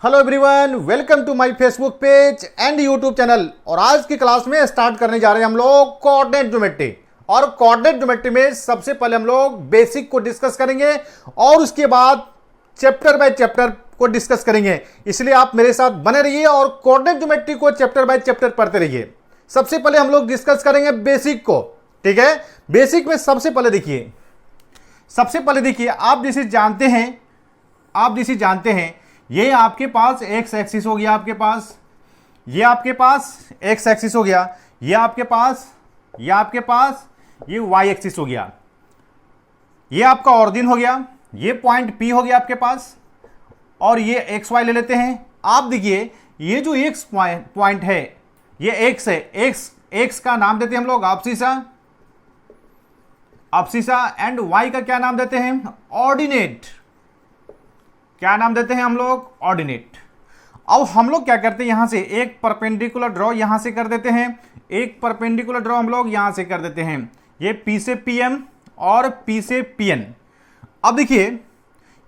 Hello everyone, welcome to my Facebook page and YouTube channel. और आज की class में स्टार्ट करने जा रहे हैं हम लोग कोऑर्डिनेट ज्योमेट्री। और कोऑर्डिनेट ज्योमेट्री में सबसे पहले हम लोग बेसिक को डिस्कस करेंगे और उसके बाद चैप्टर बाय चैप्टर को डिस्कस करेंगे। इसलिए आप मेरे साथ बने रहिए और कोऑर्डिनेट ज्योमेट्री को चैप्टर बाय चैप्टर पढ़ते रहिए। सबसे पहले हम लोग डिस्कस करेंगे बेसिक को, ठीक है। बेसिक में सबसे पहले देखिए आप जिसे जानते हैं ये आपके पास एक्स एक्सिस हो गया, आपके पास ये आपके पास एक्स एक्सिस हो गया, ये आपके पास ये वाई एक्सिस हो गया, ये आपका ऑरिजिन हो गया, ये पॉइंट पी हो गया आपके पास, और ये एक्स वाई ले लेते हैं। आप देखिए ये जो एक्स पॉइंट है ये एक्स है, एक्स का नाम देते हैं हम लोग अब्सिसा एंड वाई का क्या नाम देते हैं, ऑर्डिनेट। क्या नाम देते हैं हम लोग, ऑर्डिनेट। अब हम लोग क्या करते हैं, यहां से एक परपेंडिकुलर ड्रॉ यहां से कर देते हैं, एक परपेंडिकुलर ड्रॉ हम लोग यहां से कर देते हैं, ये पी से पीएम और पी से पीएन। अब देखिए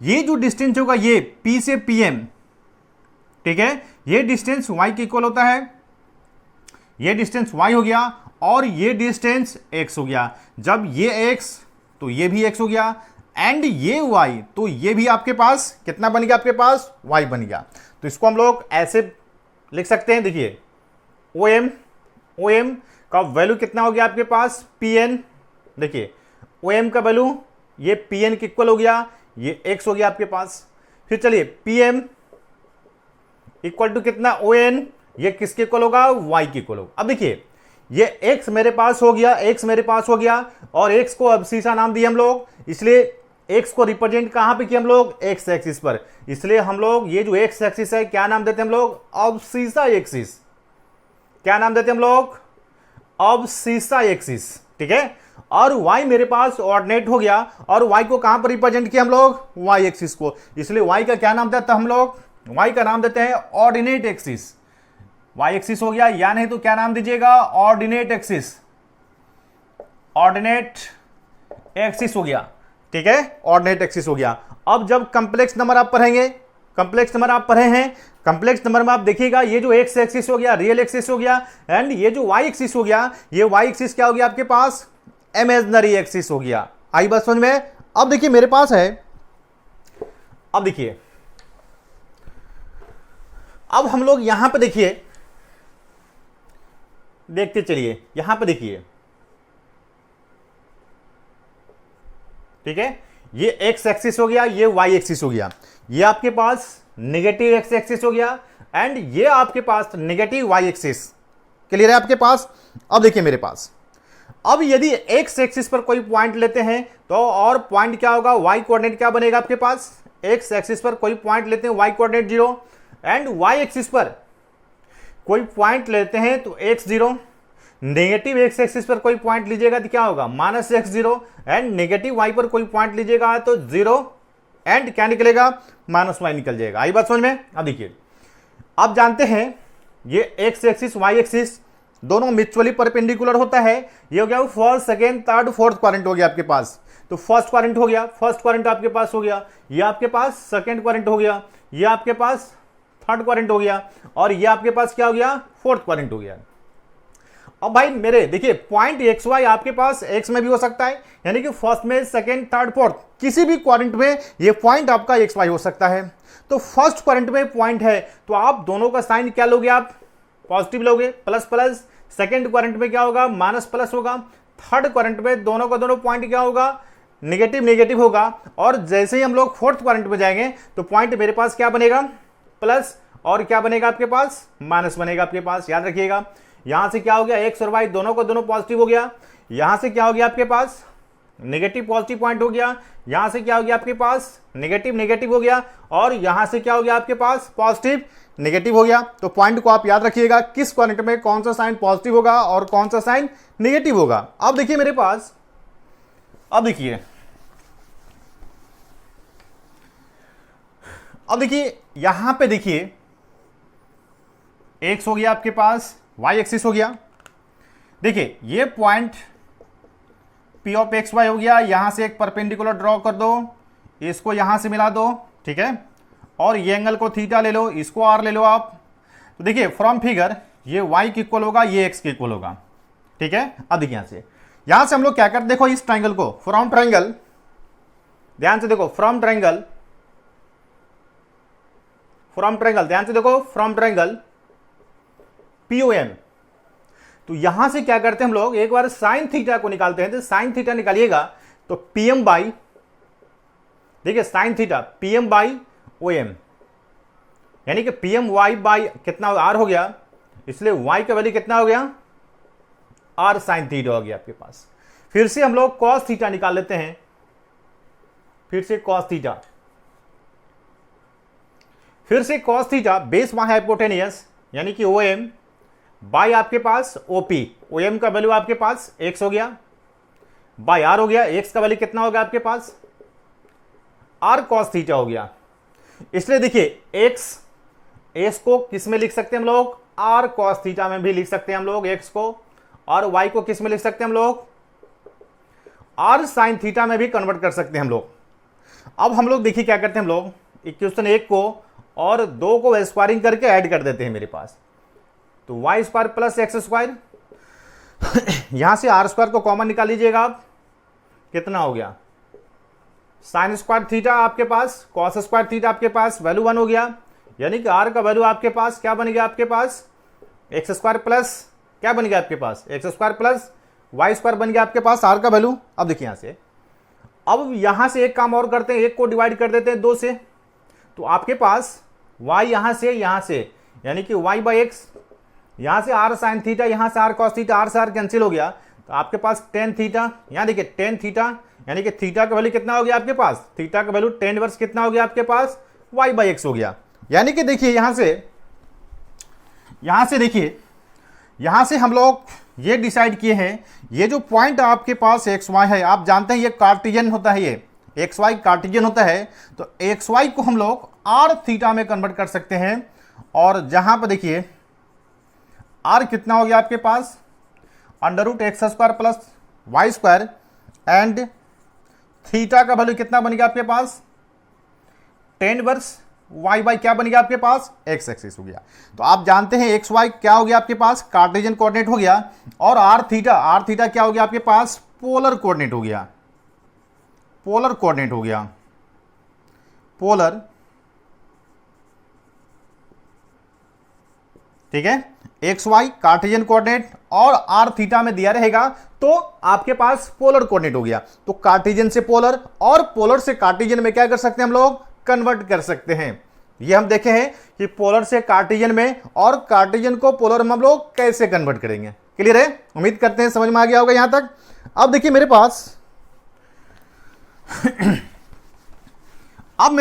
ये जो डिस्टेंस होगा ये पी से पीएम, ठीक है, ये डिस्टेंस वाई के इक्वल होता है, ये डिस्टेंस वाई हो गया और ये डिस्टेंस एक्स हो गया। जब ये एक्स तो ये भी एक्स हो गया एंड ये y तो ये भी आपके पास कितना बन गया, आपके पास y बन गया। तो इसको हम लोग ऐसे लिख सकते हैं, देखिए OM का वैल्यू कितना हो गया आपके पास, PN। देखिए OM का वैल्यू ये PN के इक्वल हो गया, ये x हो गया आपके पास। फिर चलिए PM इक्वल टू कितना, ON, ये किसके इक्वल होगा, y के इक्वल होगा। अब देखिए ये x मेरे पास हो गया और x को अब्सिसा नाम दिया हम लोग, इसलिए x को रिप्रेजेंट कहां पे किया हम लोग, x एक्सिस पर। इसलिए हम लोग ये जो x एक्सिस है क्या नाम देते हैं हम लोग, अब्सिसा एक्सिस। क्या नाम देते हैं हम लोग, अब्सिसा एक्सिस, ठीक है। और y मेरे पास ऑर्डिनेट हो गया और y को कहां पर रिप्रेजेंट किया हम लोग, y एक्सिस को। इसलिए y का क्या नाम देता है हम लोग, y का नाम देते हैं ऑर्डिनेट एक्सिस। y एक्सिस हो गया, या नहीं तो क्या नाम दीजिएगा, ऑर्डिनेट एक्सिस। ऑर्डिनेट एक्सिस हो गया, ठीक है, ऑर्डिनेट एक्सिस हो गया। अब जब कंप्लेक्स नंबर आप पढ़ेंगे, कंप्लेक्स नंबर में आप देखिएगा ये जो एक्स एक्सिस हो गया रियल एक्सिस हो गया एंड ये जो वाई एक्सिस हो गया, ये वाई एक्सिस क्या हो गया आपके पास, इमेजिनरी एक्सिस हो गया। आई बात समझ में। अब देखिए मेरे पास है, अब देखिए अब हम लोग यहां पे देखिए, देखते चलिए यहां पे देखिए, ठीक है, ये एक्स एक्सिस हो गया, ये वाई एक्सिस हो गया, ये आपके पास नेगेटिव एक्स एक्सिस हो गया एंड ये आपके पास नेगेटिव वाई एक्सिस। क्लियर है आपके पास। अब देखिए मेरे पास, अब यदि एक्स एक्सिस पर कोई पॉइंट लेते हैं तो और पॉइंट क्या होगा, वाई कोऑर्डिनेट क्या बनेगा आपके पास, एक्स एक्सिस पर कोई पॉइंट लेते हैं Y coordinate 0 and Y axis पर कोई पॉइंट लेते हैं तो एक्स 0। नेगेटिव एक्स एक्सिस पर कोई पॉइंट लीजिएगा तो क्या होगा, -x0 एंड नेगेटिव वाई पर कोई पॉइंट लीजिएगा तो 0 एंड क्या निकलेगा, -y निकल जाएगा। आई बात समझ में। अब देखिए आप जानते हैं ये एक्स एक्सिस वाई एक्सिस दोनों म्यूचुअली परपेंडिकुलर होता है। ये हो गया first second third fourth quadrant हो गया आपके पास। तो फर्स्ट क्वाड्रेंट हो गया, फर्स्ट क्वाड्रेंट आपके पास हो गया, ये आपके पास सेकेंड क्वाड्रेंट हो गया, ये आपके पास थर्ड क्वाड्रेंट हो गया और ये आपके पास क्या हो गया, फोर्थ क्वाड्रेंट हो गया। अब भाई मेरे देखिए पॉइंट एक्स वाई आपके पास एक्स में भी हो सकता है, यानी कि फर्स्ट में सेकंड थर्ड फोर्थ किसी भी क्वाड्रेंट में ये पॉइंट आपका एक्स वाई हो सकता है। तो फर्स्ट क्वाड्रेंट में पॉइंट है तो आप दोनों का साइन क्या लोगे, आप पॉजिटिव लोगे, प्लस प्लस। सेकंड क्वाड्रेंट में क्या होगा, माइनस प्लस होगा। थर्ड क्वाड्रेंट में दोनों का दोनों पॉइंट क्या होगा, नेगेटिव नेगेटिव होगा। और जैसे ही हम लोग फोर्थ क्वाड्रेंट में जाएंगे तो पॉइंट मेरे पास क्या बनेगा, प्लस, और क्या बनेगा आपके पास, माइनस बनेगा आपके पास। याद रखिएगा यहां से क्या हो गया, एक्स और वाई दोनों को दोनों पॉजिटिव हो गया, यहां से क्या हो गया आपके पास, नेगेटिव पॉजिटिव पॉइंट हो गया, यहां से क्या हो गया आपके पास, नेगेटिव नेगेटिव हो गया, और यहां से क्या हो गया आपके पास, पॉजिटिव नेगेटिव हो गया। तो पॉइंट को आप याद रखिएगा किस क्वाड्रेंट में कौन सा साइन पॉजिटिव होगा और कौन सा साइन नेगेटिव होगा। अब देखिए मेरे पास, अब देखिए यहां पे देखिए एक्स हो गया आपके पास, वाई एक्सिस हो गया। देखिए ये point P of X Y हो गया, यहां से एक परपेंडिकुलर ड्रॉ कर दो, इसको यहां से मिला दो, ठीक है। और ये एंगल को थीटा ले लो, इसको आर ले लो आप। तो देखिए फ्रॉम फिगर ये y के इक्वल होगा, ये x के इक्वल होगा, ठीक है। अब देखिए यहां से हम लोग क्या करते, देखो इस ट्राइंगल को, फ्रॉम ट्राइंगल, ध्यान से देखो फ्रॉम ट्राइंगल, ध्यान से देखो फ्रॉम ट्राइंगल POM। तो यहां से क्या करते हैं हम लोग, एक बार साइन थीटा को निकालते हैं। तो साइन थीटा निकालिएगा तो PM बाई, देखिए sine theta PM by OM, यानी कि PM y बाई कितना r हो गया, इसलिए y का वैल्यू कितना हो गया, r साइन थीटा हो गया आपके पास। फिर से हम लोग cos थीटा निकाल लेते हैं, फिर से cos थीटा, बेस वहां हाइपोटेनियस यानी कि OM बाई आपके पास OP, OM का वैल्यू आपके पास x हो गया, बाई r हो गया, x का वैल्यू कितना होगा आपके पास, r cos थीटा हो गया। इसलिए देखिए x को किस में लिख सकते हैं हम लोग, r cos थीटा में भी लिख सकते हैं हम लोग x को, और y को किस में लिख सकते हैं हम लोग, r sin थीटा में भी कन्वर्ट कर सकते हैं हम लोग। अब हम लोग देखिए क्या करते हैं हम लोग, इक्वेशन 1 को और 2 को स्क्वायरिंग करके ऐड कर देते हैं मेरे पास। तो Y square plus X square, यहां से आर स्क्वायर को कॉमन निकाल लीजिएगा आप, कितना हो गया, साइन स्क्वायर थीटा आपके पास, कॉस स्क्वायर थीटा आपके पास, वैल्यू 1 हो गया, यानी कि आर का वैल्यू आपके पास क्या बन गया, आपके पास एक्स स्क्वायर प्लस क्या बन गया आपके पास, X square plus Y square बन गया आपके पास आर का वैल्यू। अब देखिए यहां से एक काम और करते हैं, एक को डिवाइड कर देते हैं 2 से, तो आपके पास y यहां से यानी कि y बाई एक्स, यहां से r साइन थीटा, यहां से r cos थीटा, r से r कैंसिल हो गया, तो आपके पास टेन थीटा, यहां देखिए टेन थीटा, यानी कि थीटा का वैल्यू कितना हो गया आपके पास, थीटा का वैल्यू टेन वर्स कितना हो गया आपके पास, y बाई एक्स हो गया। यानी कि देखिए यहां से हम लोग ये डिसाइड किए हैं, ये जो पॉइंट आपके पास एक्स वाई है, आप जानते हैं ये कार्टेशियन होता है, ये एक्स वाई कार्टेशियन होता है, तो एक्स वाई को हम लोग आर थीटा में कन्वर्ट कर सकते हैं। और जहां पर देखिए आर कितना हो गया आपके पास, under root X square plus Y square, and theta का वैल्यू कितना बन गया आपके पास, टेन वर्स वाई बाई क्या बन गया आपके पास, एक्स एक्सिस हो गया। तो आप जानते हैं एक्स वाई क्या हो गया आपके पास, कार्टेशियन कोऑर्डिनेट हो गया, और आर थीटा क्या हो गया आपके पास, पोलर कोऑर्डिनेट हो गया, पोलर, ठीक है। एक्स वाई कार्टेशियन कोऑर्डिनेट और आर थीटा में दिया रहेगा, तो आपके पास पोलर कोऑर्डिनेट हो गया। तो कार्टेशियन से पोलर और पोलर से कार्टेशियन में क्या कर सकते हैं हम लोग, कन्वर्ट कर सकते हैं। ये हम देखे हैं कि पोलर से कार्टेशियन में और कार्टेशियन को पोलर में हम लोग कैसे कन्वर्ट करेंगे। क्लियर है, उम्मीद करते हैं समझ में आ गया होगा यहां तक। अब देखिए मेरे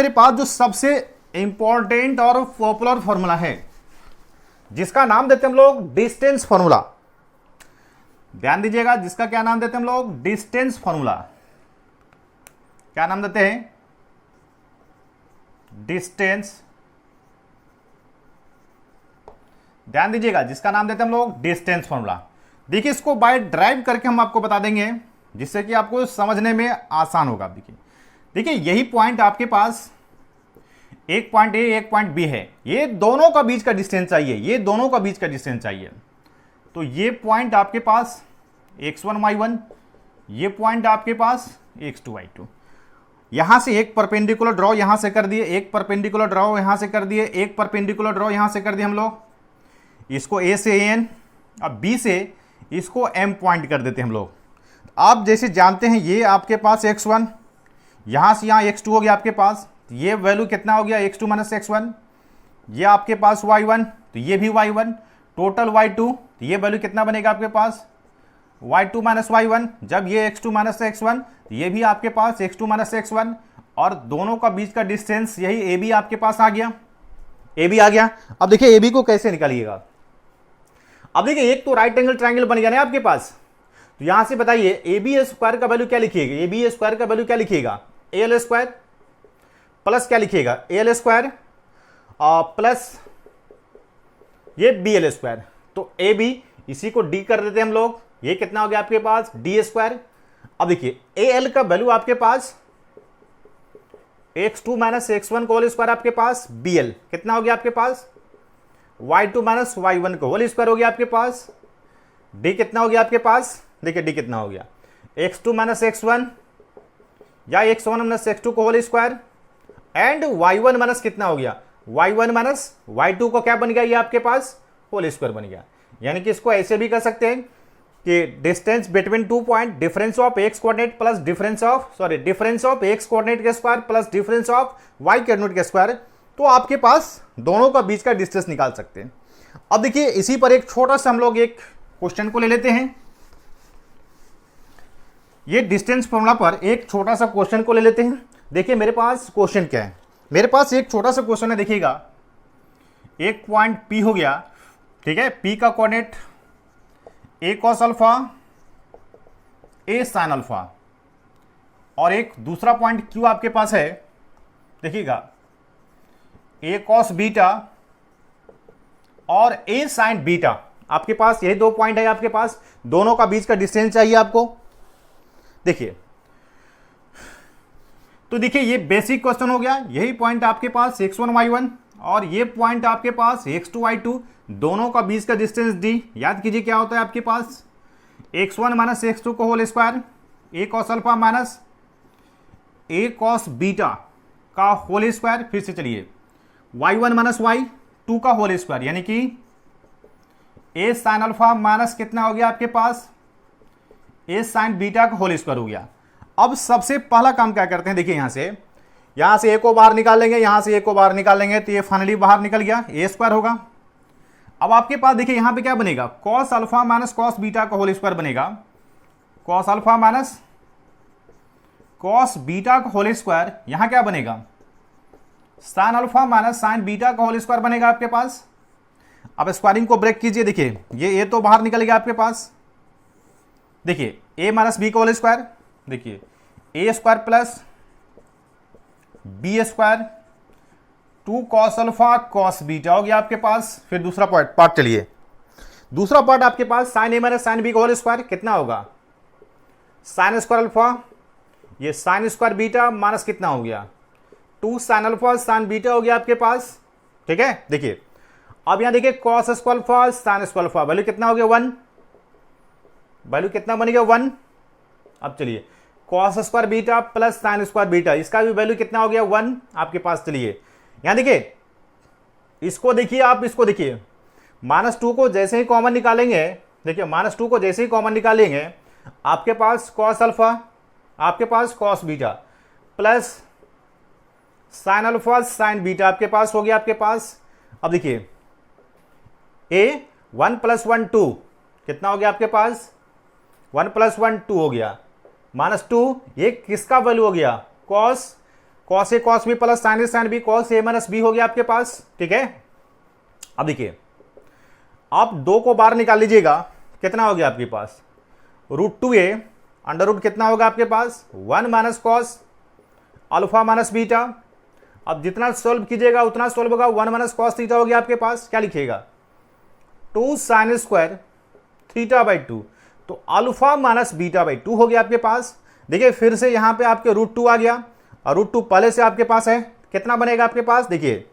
पास जो सबसे इंपॉर्टेंट और पॉपुलर फॉर्मूला है, जिसका नाम देते हैं हम लोग डिस्टेंस फॉर्मूला। ध्यान दीजिएगा, जिसका क्या नाम देते हैं हम लोग, डिस्टेंस फॉर्मूला। क्या नाम देते हैं, डिस्टेंस। ध्यान दीजिएगा, जिसका नाम देते हैं हम लोग डिस्टेंस फॉर्मूला। देखिए इसको बाय ड्राइव करके हम आपको बता देंगे, जिससे कि आपको समझने में आसान होगा। देखिए यही पॉइंट आपके पास एक पॉइंट ए एक पॉइंट बी है, ये दोनों का बीच का डिस्टेंस चाहिए, तो ये पॉइंट आपके पास x1 y1, ये पॉइंट आपके पास x2 y2। यहां से एक परपेंडिकुलर ड्रॉ यहां से कर दिए, एक परपेंडिकुलर ड्रॉ यहां से कर दिए, एक परपेंडिकुलर ड्रॉ यहां से कर दिए हम लोग, इसको a से an, अब b से इसको m पॉइंट कर देते हैं हम लोग। आप जैसे जानते हैं ये आपके पास x1, यहां से यहां x2 हो गया आपके पास, ये वैल्यू कितना हो गया, x2 माइनस x1, ये आपके पास y1, तो ये भी y1, टोटल y2, तो ये वैल्यू कितना बनेगा आपके पास, y2 माइनस y1, जब ये x2 माइनस x1, तो ये भी आपके पास x2 माइनस x1, और दोनों का बीच का डिस्टेंस यही AB आपके पास आ गया, AB आ गया। अब देखिए AB को कैसे निकालिएगा। अब देखिए एक तो राइट एंगल ट्रायंगल बन गया ना आपके पास, तो यहां से बताइए AB स्क्वायर का वैल्यू क्या लिखिएगा, AB स्क्वायर का वैल्यू क्या लिखिएगा, AL स्क्वायर प्लस क्या लिखिएगा, AL स्क्वायर प्लस ये BL स्क्वायर, तो AB इसी को D कर देते हैं हम लोग, ये कितना हो गया आपके पास, D स्क्वायर। अब देखिए AL का वैल्यू आपके पास x2 माइनस x1 का होल स्क्वायर आपके पास bl कितना हो गया आपके पास, y2 माइनस y1 का होल स्क्वायर हो गया आपके पास, d कितना हो गया आपके पास, देखिए d कितना हो गया x2 माइनस x1 या x1 माइनस x2 का whole square and y1 minus कितना हो गया, y1 माइनस y2 को क्या बन गया, ये आपके पास होल स्क्वायर बन गया। यानी कि इसको ऐसे भी कर सकते हैं कि distance between 2 point difference of x coordinate plus difference of x coordinate के square plus difference of y coordinate के स्क्वायर, तो आपके पास दोनों का बीच का डिस्टेंस निकाल सकते हैं। अब देखिए इसी पर एक छोटा सा हम लोग एक क्वेश्चन को ले लेते हैं। ये डिस्टेंस फॉर्मूला पर एक छोटा सा क्वेश्चन को ले लेते हैं। देखिए मेरे पास क्वेश्चन क्या है, मेरे पास एक छोटा सा क्वेश्चन है, देखिएगा एक पॉइंट P हो गया, ठीक है, P का coordinate a cos alpha a sin alpha, और एक दूसरा पॉइंट Q आपके पास है, देखिएगा a cos बीटा और a sin बीटा, आपके पास यही दो पॉइंट है आपके पास, दोनों का बीच का डिस्टेंस चाहिए आपको। देखिए तो देखिए ये बेसिक क्वेश्चन हो गया, यही पॉइंट आपके पास x1 y1 और ये पॉइंट आपके पास x2 y2, दोनों का बीच का डिस्टेंस d। याद कीजिए क्या होता है आपके पास x1 माइनस x2 का whole square a cos alpha minus a cos beta का होल स्क्वायर, फिर से चलिए y1 माइनस y2 का होल स्क्वायर, यानी कि a sin अल्फा माइनस कितना हो गया आपके पास a sin बीटा का होल स्क्वायर हो गया। अब सबसे पहला काम क्या करते हैं, देखिए यहां से a को बाहर निकाल लेंगे, यहां से a को बाहर निकाल लेंगे, तो ये फाइनली बाहर निकल गया, a स्क्वायर होगा। अब आपके पास देखिए यहां पे क्या बनेगा, cos alpha minus cos beta का होल स्क्वायर बनेगा, cos alpha minus cos beta का होल स्क्वायर, यहां क्या बनेगा sin alpha minus sin beta का होल स्क्वायर बनेगा आपके पास। अब स्क्वायरिंग को ब्रेक कीजिए, देखिए ये a तो बाहर निकल गया आपके पास, देखिए a माइनस बी का होल स्क्वायर, देखिए a square plus B square 2 cos alpha cos beta हो गया आपके पास। फिर दूसरा पार्ट चलिए, दूसरा पार्ट आपके पास sin a minus sin b का होल स्क्वायर कितना होगा, sin स्क्वायर अल्फा, ये sin स्क्वायर बीटा माइनस कितना हो गया 2 sin अल्फा sin बीटा हो गया आपके पास, ठीक है। देखिए अब यहां देखिए cos square alpha sin square alpha, value कितना हो गया 1, वैल्यू कितना बन गया 1। अब चलिए cos square beta plus sin square beta, इसका भी वैल्यू कितना हो गया 1 आपके पास। चलिए यहां देखिए इसको देखिए, आप इसको देखिए -2 को जैसे ही कॉमन निकालेंगे, देखिए -2 को जैसे ही कॉमन निकालेंगे आपके पास cos अल्फा, आपके पास cos beta plus sin alpha sin beta आपके पास हो गया आपके पास। अब देखिए a 1 + 1 2 कितना हो गया आपके पास 1 + 1 2 हो गया, -2 ये किसका वैल्यू हो गया cos a cos b plus sin a sin b cos a minus b हो गया आपके पास, ठीक है। अब देखिए आप 2 को बाहर निकाल लीजिएगा, कितना हो गया आपके पास √2a अंडर रूट कितना होगा आपके पास 1 minus cos alpha minus beta. अब जितना सॉल्व कीजिएगा उतना सॉल्व होगा, 1 माइनस cos थीटा हो गया आपके पास, क्या लिखिएगा 2 sin स्क्वायर थीटा बाई 2, तो अल्फा माइनस बीटा बाई 2 हो गया आपके पास। देखिए फिर से यहां पे आपके √2 आ गया, और √2 पहले से आपके पास है, कितना बनेगा आपके पास, देखिए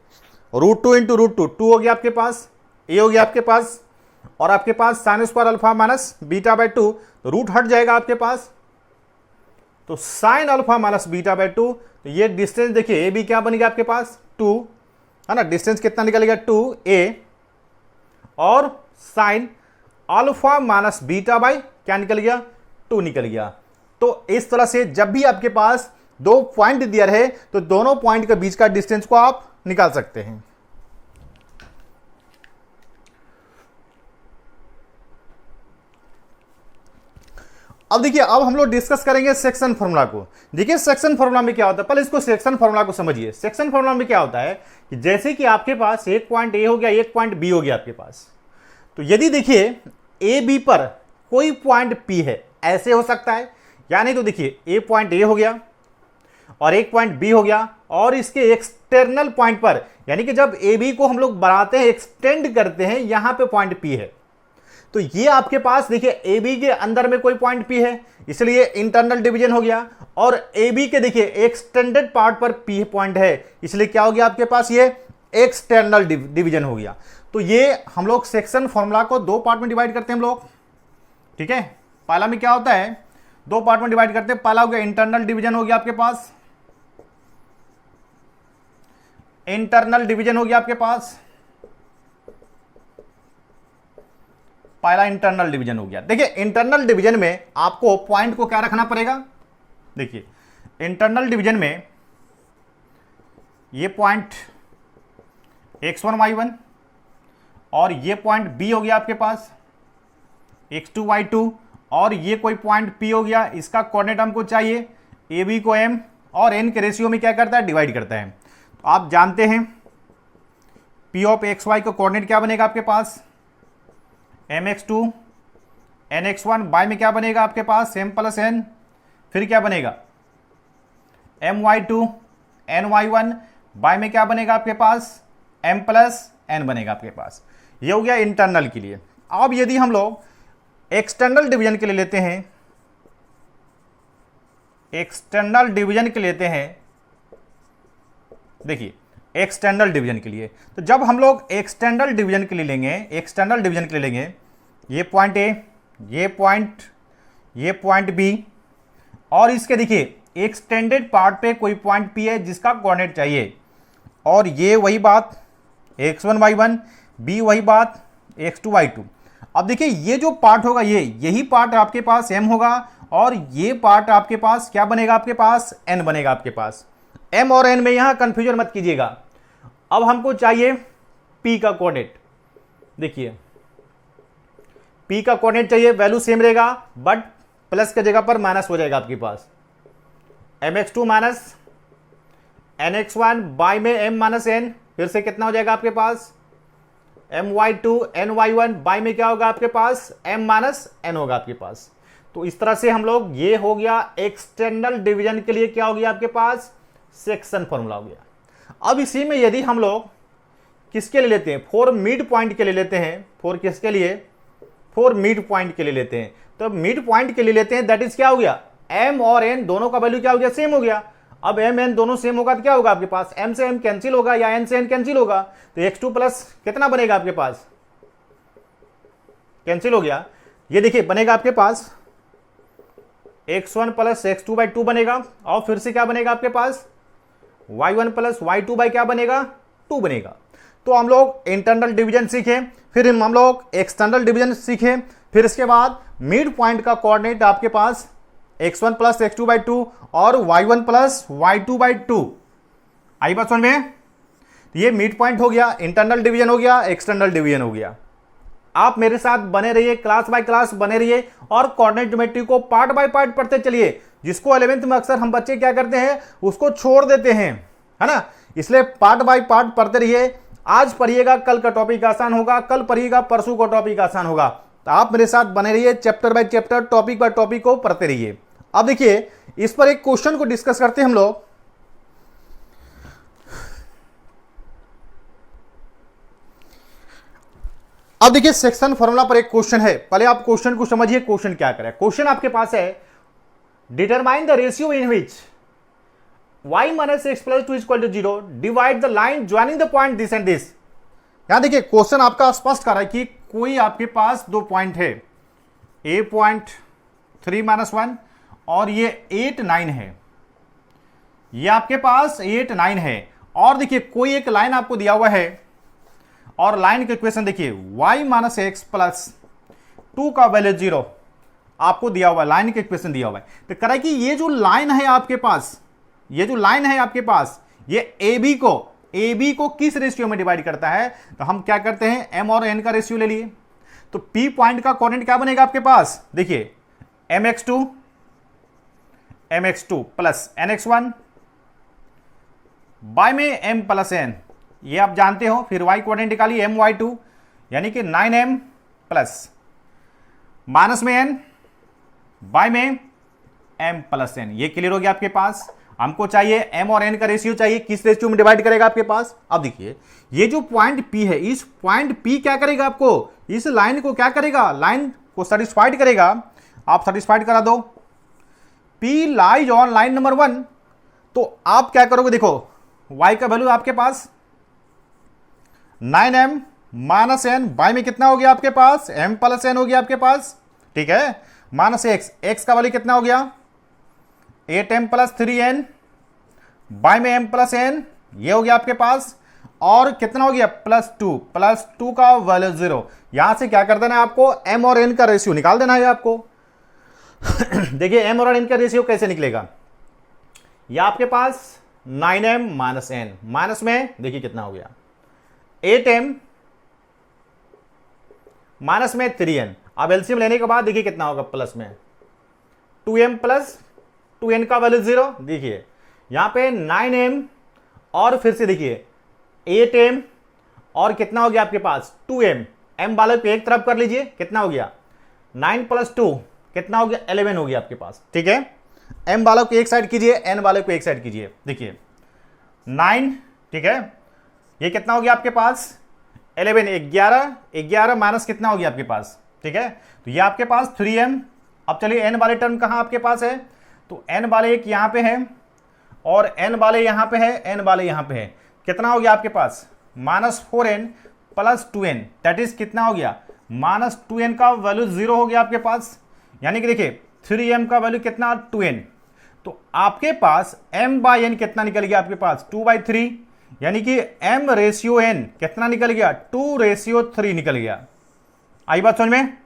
√2 इंटू √2 2 हो गया आपके पास, ए हो गया आपके पास, और आपके पास sin square alpha minus beta by 2, तो रूट हट जाएगा आपके पास, तो sin alpha minus beta by 2, तो ये डिस्टेंस देखिए ए बी क्या बनेगा आपके पास 2 है ना, डिस्टेंस कितना निकल गया 2a, और sin alpha minus beta by क्या निकल गया 2 निकल गया। तो इस तरह से जब भी आपके पास दो पॉइंट दिया रहे तो दोनों पॉइंट के बीच का डिस्टेंस को आप निकाल सकते हैं। अब देखिए अब हम लोग डिस्कस करेंगे सेक्शन फार्मूला को। देखिए सेक्शन फार्मूला में क्या होता है, पहले इसको सेक्शन फार्मूला को समझिए। सेक्शन फार्मूला में क्या होता है कि जैसे कि आपके पास एक पॉइंट ए हो गया, एक पॉइंट बी हो गया आपके पास, तो यदि देखिए ए बी पर कोई पॉइंट पी है, ऐसे हो सकता है, या नहीं तो देखिए ए पॉइंट ए हो गया और एक पॉइंट बी हो गया, और इसके एक्सटर्नल पॉइंट पर, यानी कि जब ए बी को हम लोग बढ़ाते हैं एक्सटेंड करते हैं, यहां पे पॉइंट पी है, तो ये आपके पास देखिए ए बी के अंदर में कोई पॉइंट पी है, इसलिए इंटरनल डिवीजन हो गया, और ए बी के देखिए एक्सटेंडेड पार्ट पर पी पॉइंट है, इसलिए क्या हो गया आपके पास, ये एक्सटर्नल डिवीजन हो गया। तो ये हम लोग सेक्शन फॉर्मूला को दो पार्ट में डिवाइड करते हैं हम लोग, ठीक है। पहला में क्या होता है, दो पार्ट में डिवाइड करते हैं। पहला हो गया इंटरनल डिवीजन हो गया आपके पास, इंटरनल डिवीजन हो गया आपके पास, पहला इंटरनल डिवीजन हो गया। देखिए इंटरनल डिवीजन में आपको पॉइंट को क्या रखना पड़ेगा, देखिए इंटरनल डिवीजन में ये पॉइंट x1 y1 और ये पॉइंट b हो गया आपके पास x2 y2, और ये कोई पॉइंट p हो गया, इसका कोऑर्डिनेट हमको चाहिए, ए बी को m और n के रेशियो में क्या करता है, डिवाइड करता है। तो आप जानते हैं p ऑफ एक्स वाई का कोऑर्डिनेट क्या बनेगा आपके पास, mx2 nx1, बाय में क्या बनेगा आपके पास m प्लस n, फिर क्या बनेगा my2 ny1, बाय में क्या बनेगा आपके पास m प्लस n बनेगा आपके पास। ये हो गया इंटरनल के लिए। अब यदि हम लोग एक्सटर्नल डिवीजन के लिए लेते हैं, एक्सटर्नल डिवीजन के लेते हैं, देखिए एक्सटर्नल डिवीजन के लिए, तो जब हम लोग एक्सटर्नल डिवीजन के लिए लेंगे, एक्सटर्नल डिवीजन के लिए लेंगे, ये पॉइंट ए, ये पॉइंट बी, और इसके देखिए एक्सटेंडेड पार्ट पे कोई पॉइंट पी है जिसका कोऑर्डिनेट चाहिए, और ये वही बात x1 y1, b वही बात x2 y2। अब देखिए ये जो पार्ट होगा, यही पार्ट आपके पास m होगा, और ये पार्ट आपके पास क्या बनेगा, आपके पास n बनेगा आपके पास। m और n में यहां कंफ्यूजन मत कीजिएगा। अब हमको चाहिए p का कोऑर्डिनेट, देखिए p का कोऑर्डिनेट चाहिए, वैल्यू सेम रहेगा बट प्लस की जगह पर माइनस हो जाएगा आपके पास, mx2 माइनस nx1, बाय में m माइनस n, फिर से कितना हो जाएगा आपके पास my2 ny1, बाय में क्या होगा आपके पास m माइनस n होगा आपके पास। तो इस तरह से हम लोग, ये हो गया एक्सटर्नल डिवीजन के लिए क्या हो गया आपके पास, सेक्शन फॉर्मूला हो गया। अब इसी में यदि हम लोग किसके लिए लेते हैं, फोर मिड पॉइंट के लिए लेते हैं, फोर किसके लिए, फोर मिड पॉइंट के लिए लेते हैं, तो मिड पॉइंट के लिए लेते हैं, दैट इज क्या हो गया, m और n दोनों का वैल्यू क्या हो गया, सेम हो गया। अब m n दोनों सेम होगा तो क्या होगा आपके पास, m से m कैंसिल होगा या n से n कैंसिल होगा, तो x2 प्लस कितना बनेगा आपके पास, कैंसिल हो गया। ये देखिए बनेगा आपके पास x1 प्लस x2 बाई 2 बनेगा, और फिर से क्या बनेगा आपके पास y1 प्लस y2 बाई क्या बनेगा, 2 बनेगा। तो हम लोग इंटरनल डिवीजन सीखे, फिर हम लोग एक्सटर्नल डिवीजन सीखे, फिर इसके बाद मिड पॉइंट का कोऑर्डिनेट आपके पास x1 प्लस x2 बाई 2 और y1 प्लस y2 बाई 2। आई बात समझ में, ये मिड पॉइंट हो गया, इंटरनल डिवीजन हो गया, एक्सटर्नल डिवीजन हो गया। आप मेरे साथ बने रहिए, क्लास बाय क्लास बने रहिए, और कोऑर्डिनेट ज्योमेट्री को पार्ट बाय पार्ट पढ़ते चलिए। जिसको 11th में अक्सर हम बच्चे क्या करते हैं, उसको छोड़ देते हैं, है ना, इसलिए पार्ट बाय पार्ट पढ़ते रहिए। आज पढ़िएगा, कल का टॉपिक आसान होगा, कल पढ़िएगा, परसों का टॉपिक आसान होगा। तो आप मेरे साथ बने रहिए, chapter by chapter, topic by topic को पढ़ते रहिए। अब देखिए इस पर एक क्वेश्चन को डिस्कस करते हैं हम लोग। अब देखिए सेक्शन फॉर्मूला पर एक क्वेश्चन है, पहले आप क्वेश्चन को समझिए, क्वेश्चन क्या करे। क्वेश्चन आपके पास है, determine the ratio in which y minus X plus 2 equal to 0, divide the line joining the point this and this. यहां देखिए क्वेश्चन आपका स्पष्ट कर रहा है कि कोई आपके पास दो पॉइंट है, a पॉइंट 3 माइनस 1 और ये 8 9 है, ये आपके पास 8 9 है, और देखिए कोई एक लाइन आपको दिया हुआ है, और लाइन के इक्वेशन देखिए y माइनस एक्स प्लस 2 का वैल्यू 0 आपको दिया हुआ है, लाइन के इक्वेशन दिया हुआ है। तो कह रहा है कि ये जो लाइन है आपके पास, ये जो लाइन है आपके पास, ये ए बी को किस रेशियो में डिवाइड करता है। तो हम क्या करते हैं, m और n का रेशियो ले लिए। तो p पॉइंट का कोऑर्डिनेट क्या बनेगा आपके पास, देखिए mx2 प्लस nx1 बाय में m प्लस n, ये आप जानते हो। फिर y कोऑर्डिनेट निकालिए my2 यानी कि 9m प्लस माइनस में n बाय में m प्लस n। ये क्लियर हो गया आपके पास। हमको चाहिए m और n का रेशियो चाहिए, किस रेशियो में डिवाइड करेगा आपके पास। अब देखिए ये जो पॉइंट P है, इस पॉइंट P क्या करेगा, आपको इस लाइन को क्या करेगा, लाइन को सेटिस्फाइड करेगा। आप सेटिस्फाइड करा दो, P lies on line number 1, तो आप क्या करोगे, देखो y का वैल्यू आपके पास 9m माइनस n, y में कितना हो गया आपके पास, m प्लस n हो गया आपके पास, ठीक है, माइनस x का वैल्यू कितना हो गया 8m प्लस 3n, y में m प्लस n, ये हो गया आपके पास, और कितना हो गया प्लस 2 का वैल्यू 0। यहां से क्या कर देना है आपको, m और n का रेशियो निकाल देना है आपको। देखिए m और n का रेशियो कैसे निकलेगा, ये आपके पास 9m माइनस n, माइनस में देखिए कितना हो गया 8m माइनस में 3n। अब एलसीएम लेने के बाद देखिए कितना होगा, प्लस में 2m प्लस 2n का वैल्यू 0। देखिए यहां पे 9m और फिर से देखिए 8m और कितना हो गया आपके पास 2m, m वाले को एक तरफ कर लीजिए, कितना हो गया 9 प्लस 2 कितना हो गया 11 हो गया आपके पास, ठीक है। m वालों को एक साइड कीजिए, n वाले को एक साइड कीजिए, देखिए 9, ठीक है, ये कितना हो गया आपके पास 11, 11 माइनस कितना हो गया आपके पास, ठीक है, तो ये आपके पास 3m। अब चलिए n वाले टर्म कहां आपके पास है, तो n वाले एक यहां पे है और n वाले यहां पे है, n वाले यहां पे है, कितना हो गया आपके पास minus 4n plus 2n, that is कितना हो गया माइनस 2n का वैल्यू 0 हो गया आपके पास। यानी कि देखिए 3m का वैल्यू कितना 2n, तो आपके पास m बाई n कितना निकल गया आपके पास 2/3, यानी कि m रेशियो n कितना निकल गया 2/3 निकल गया। आई बात समझ में।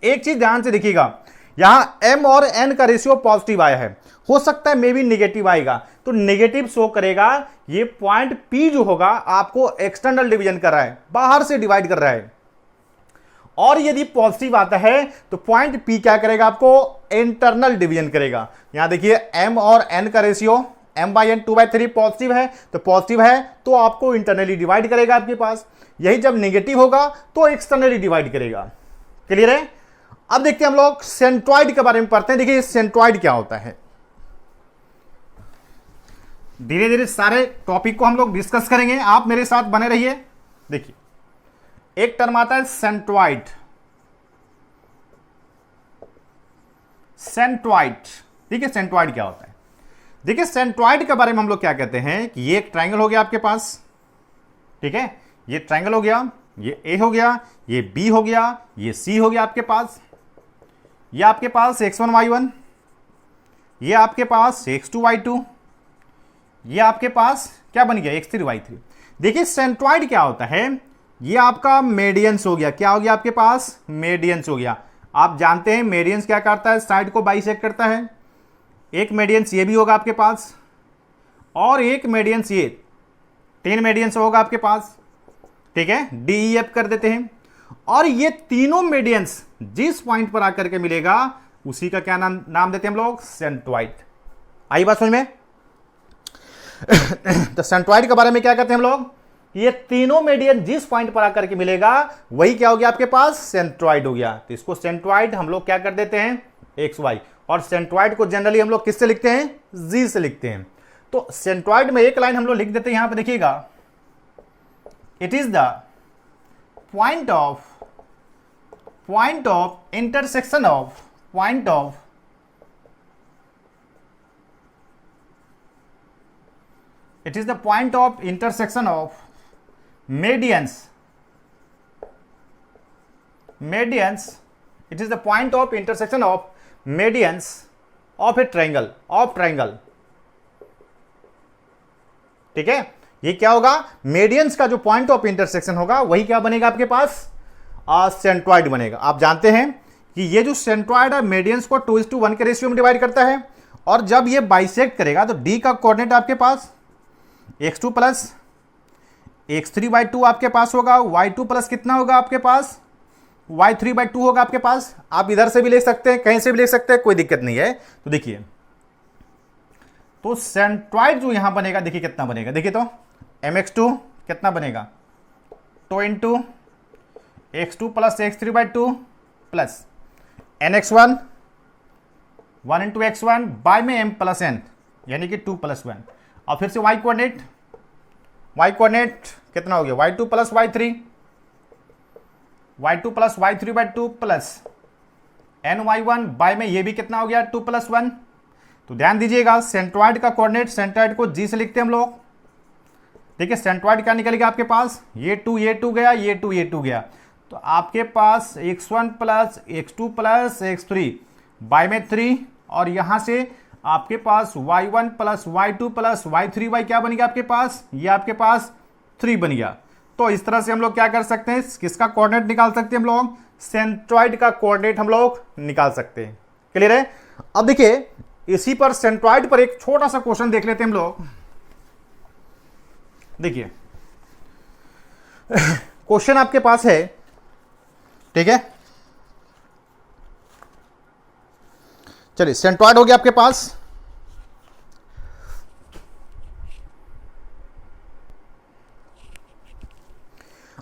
एक चीज ध्यान से देखिएगा, यहां m और n का रेशियो पॉजिटिव आया है, हो सकता है मे भी निगेटिव आएगा, तो नेगेटिव शो करेगा। ये पॉइंट P जो होगा आपको एक्सटर्नल डिवीजन कर रहा है, बाहर से डिवाइड कर रहा है, और यदि पॉजिटिव आता है तो पॉइंट P क्या करेगा, आपको इंटरनल डिवीजन करेगा। यहां देखिए m और n का रेशियो m/n 2/3 पॉजिटिव है, तो पॉजिटिव है तो आपको इंटरनली डिवाइड करेगा आपके पास, यही जब नेगेटिव होगा तो एक्सटर्नली डिवाइड करेगा। क्लियर है। अब देखते हैं हम लोग सेंट्रॉइड के बारे में पढ़ते हैं। देखिए सेंट्रॉइड क्या होता है, धीरे धीरे सारे टॉपिक को हम लोग डिस्कस करेंगे, आप मेरे साथ बने रहिए। देखिए एक टर्म आता है सेंट्रॉइड, सेंट्रॉइड, ठीक है, सेंट्रॉइड क्या होता है। देखिए सेंट्रॉइड के बारे में हम लोग क्या कहते हैं कि ये एक ट्राइंगल हो गया आपके पास, ठीक है, ये ट्राइंगल हो गया, ये ए हो गया, ये बी हो गया, ये सी हो गया आपके पास, ये आपके पास x1 y1, ये आपके पास x2 y2, ये आपके पास क्या बन गया x3 y3। देखिए सेंट्रॉइड क्या होता है, ये आपका मेडियंस हो गया, क्या हो गया आपके पास मेडियंस हो गया। आप जानते हैं मेडियंस क्या करता है, साइड को बाइसेक्ट करता है। एक मेडियंस ये भी होगा आपके पास और एक मेडियंस ये, 3 मेडियंस होगा आपके पास, ठीक है, DEF कर देते हैं। और ये तीनों मेडियंस जिस पॉइंट पर आकर के मिलेगा उसी का क्या नाम देते हैं हम लोग, सेंट्रॉइड। आई बात समझ में। तो सेंट्रॉइड के बारे में क्या कहते हैं हम लोग, ये तीनों मेडियन जिस पॉइंट पर आकर के मिलेगा वही क्या हो गया आपके पास, सेंट्रॉइड हो गया। तो इसको सेंट्रॉइड हम लोग क्या कर देते हैं, XY, और सेंट्रॉइड को जनरली हम लोग किससे लिखते हैं, Z से लिखते हैं। तो सेंट्रॉइड में एक लाइन हम लोग लिख देते हैं, यहां पर देखिएगा, it is the point of intersection of it is the point of intersection of medians, it is the point of intersection of medians of a triangle, ठीक है। ये क्या होगा, मेडियंस का जो पॉइंट ऑफ इंटरसेक्शन होगा वही क्या बनेगा आपके पास, सेंट्रॉइड बनेगा। आप जानते हैं कि ये जो सेंट्रॉइड है मेडियंस को 2:1 के रेशियो में डिवाइड करता है, और जब ये बाइसेक्ट करेगा तो D का कोऑर्डिनेट आपके पास x2 प्लस x3/2 आपके पास होगा, y2 प्लस कितना होगा आपके पास, y3/2 होगा आपके पास। आप इधर से भी ले सकते हैं, कहीं से भी ले सकते हैं, कोई दिक्कत नहीं है। तो देखिए, तो सेंट्रॉइड जो यहां बनेगा, देखिए कितना बनेगा, देखिए तो mx2 कितना बनेगा 2 into x2 plus x3/2 plus nx1 1 into x1 by में m प्लस n, यानी कि 2+1। और फिर से y कोऑर्डिनेट कितना हो गया, y2 plus y3, y2 plus y3/2 plus ny1 bye में ये भी कितना हो गया 2+1। तो ध्यान दीजिएगा सेंट्रॉइड का कोऑर्डिनेट, सेंट्रॉइड को g से लिखते हैं हम लोग। देखिए सेंट्रॉइड क्या निकलेगा आपके पास, ये 2 गया, ये 2 गया, तो आपके पास x1 plus x2 plus x3 bye में 3, और यहां से आपके पास y1 plus y2 plus y3 क्या बन गया आपके पास, ये आपके पास 3 बन गया। तो इस तरह से हम लोग क्या कर सकते हैं, किसका कोऑर्डिनेट निकाल सकते हैं हम लोग, सेंट्रॉइड का कोऑर्डिनेट हम लोग निकाल सकते हैं। क्लियर है। अब देखिए इसी पर सेंट्रॉइड पर एक छोटा सा क्वेश्चन देख लेते हैं हम लोग। देखिए क्वेश्चन आपके पास है, ठीक है, चलिए सेंट्रॉइड हो गया आपके पास।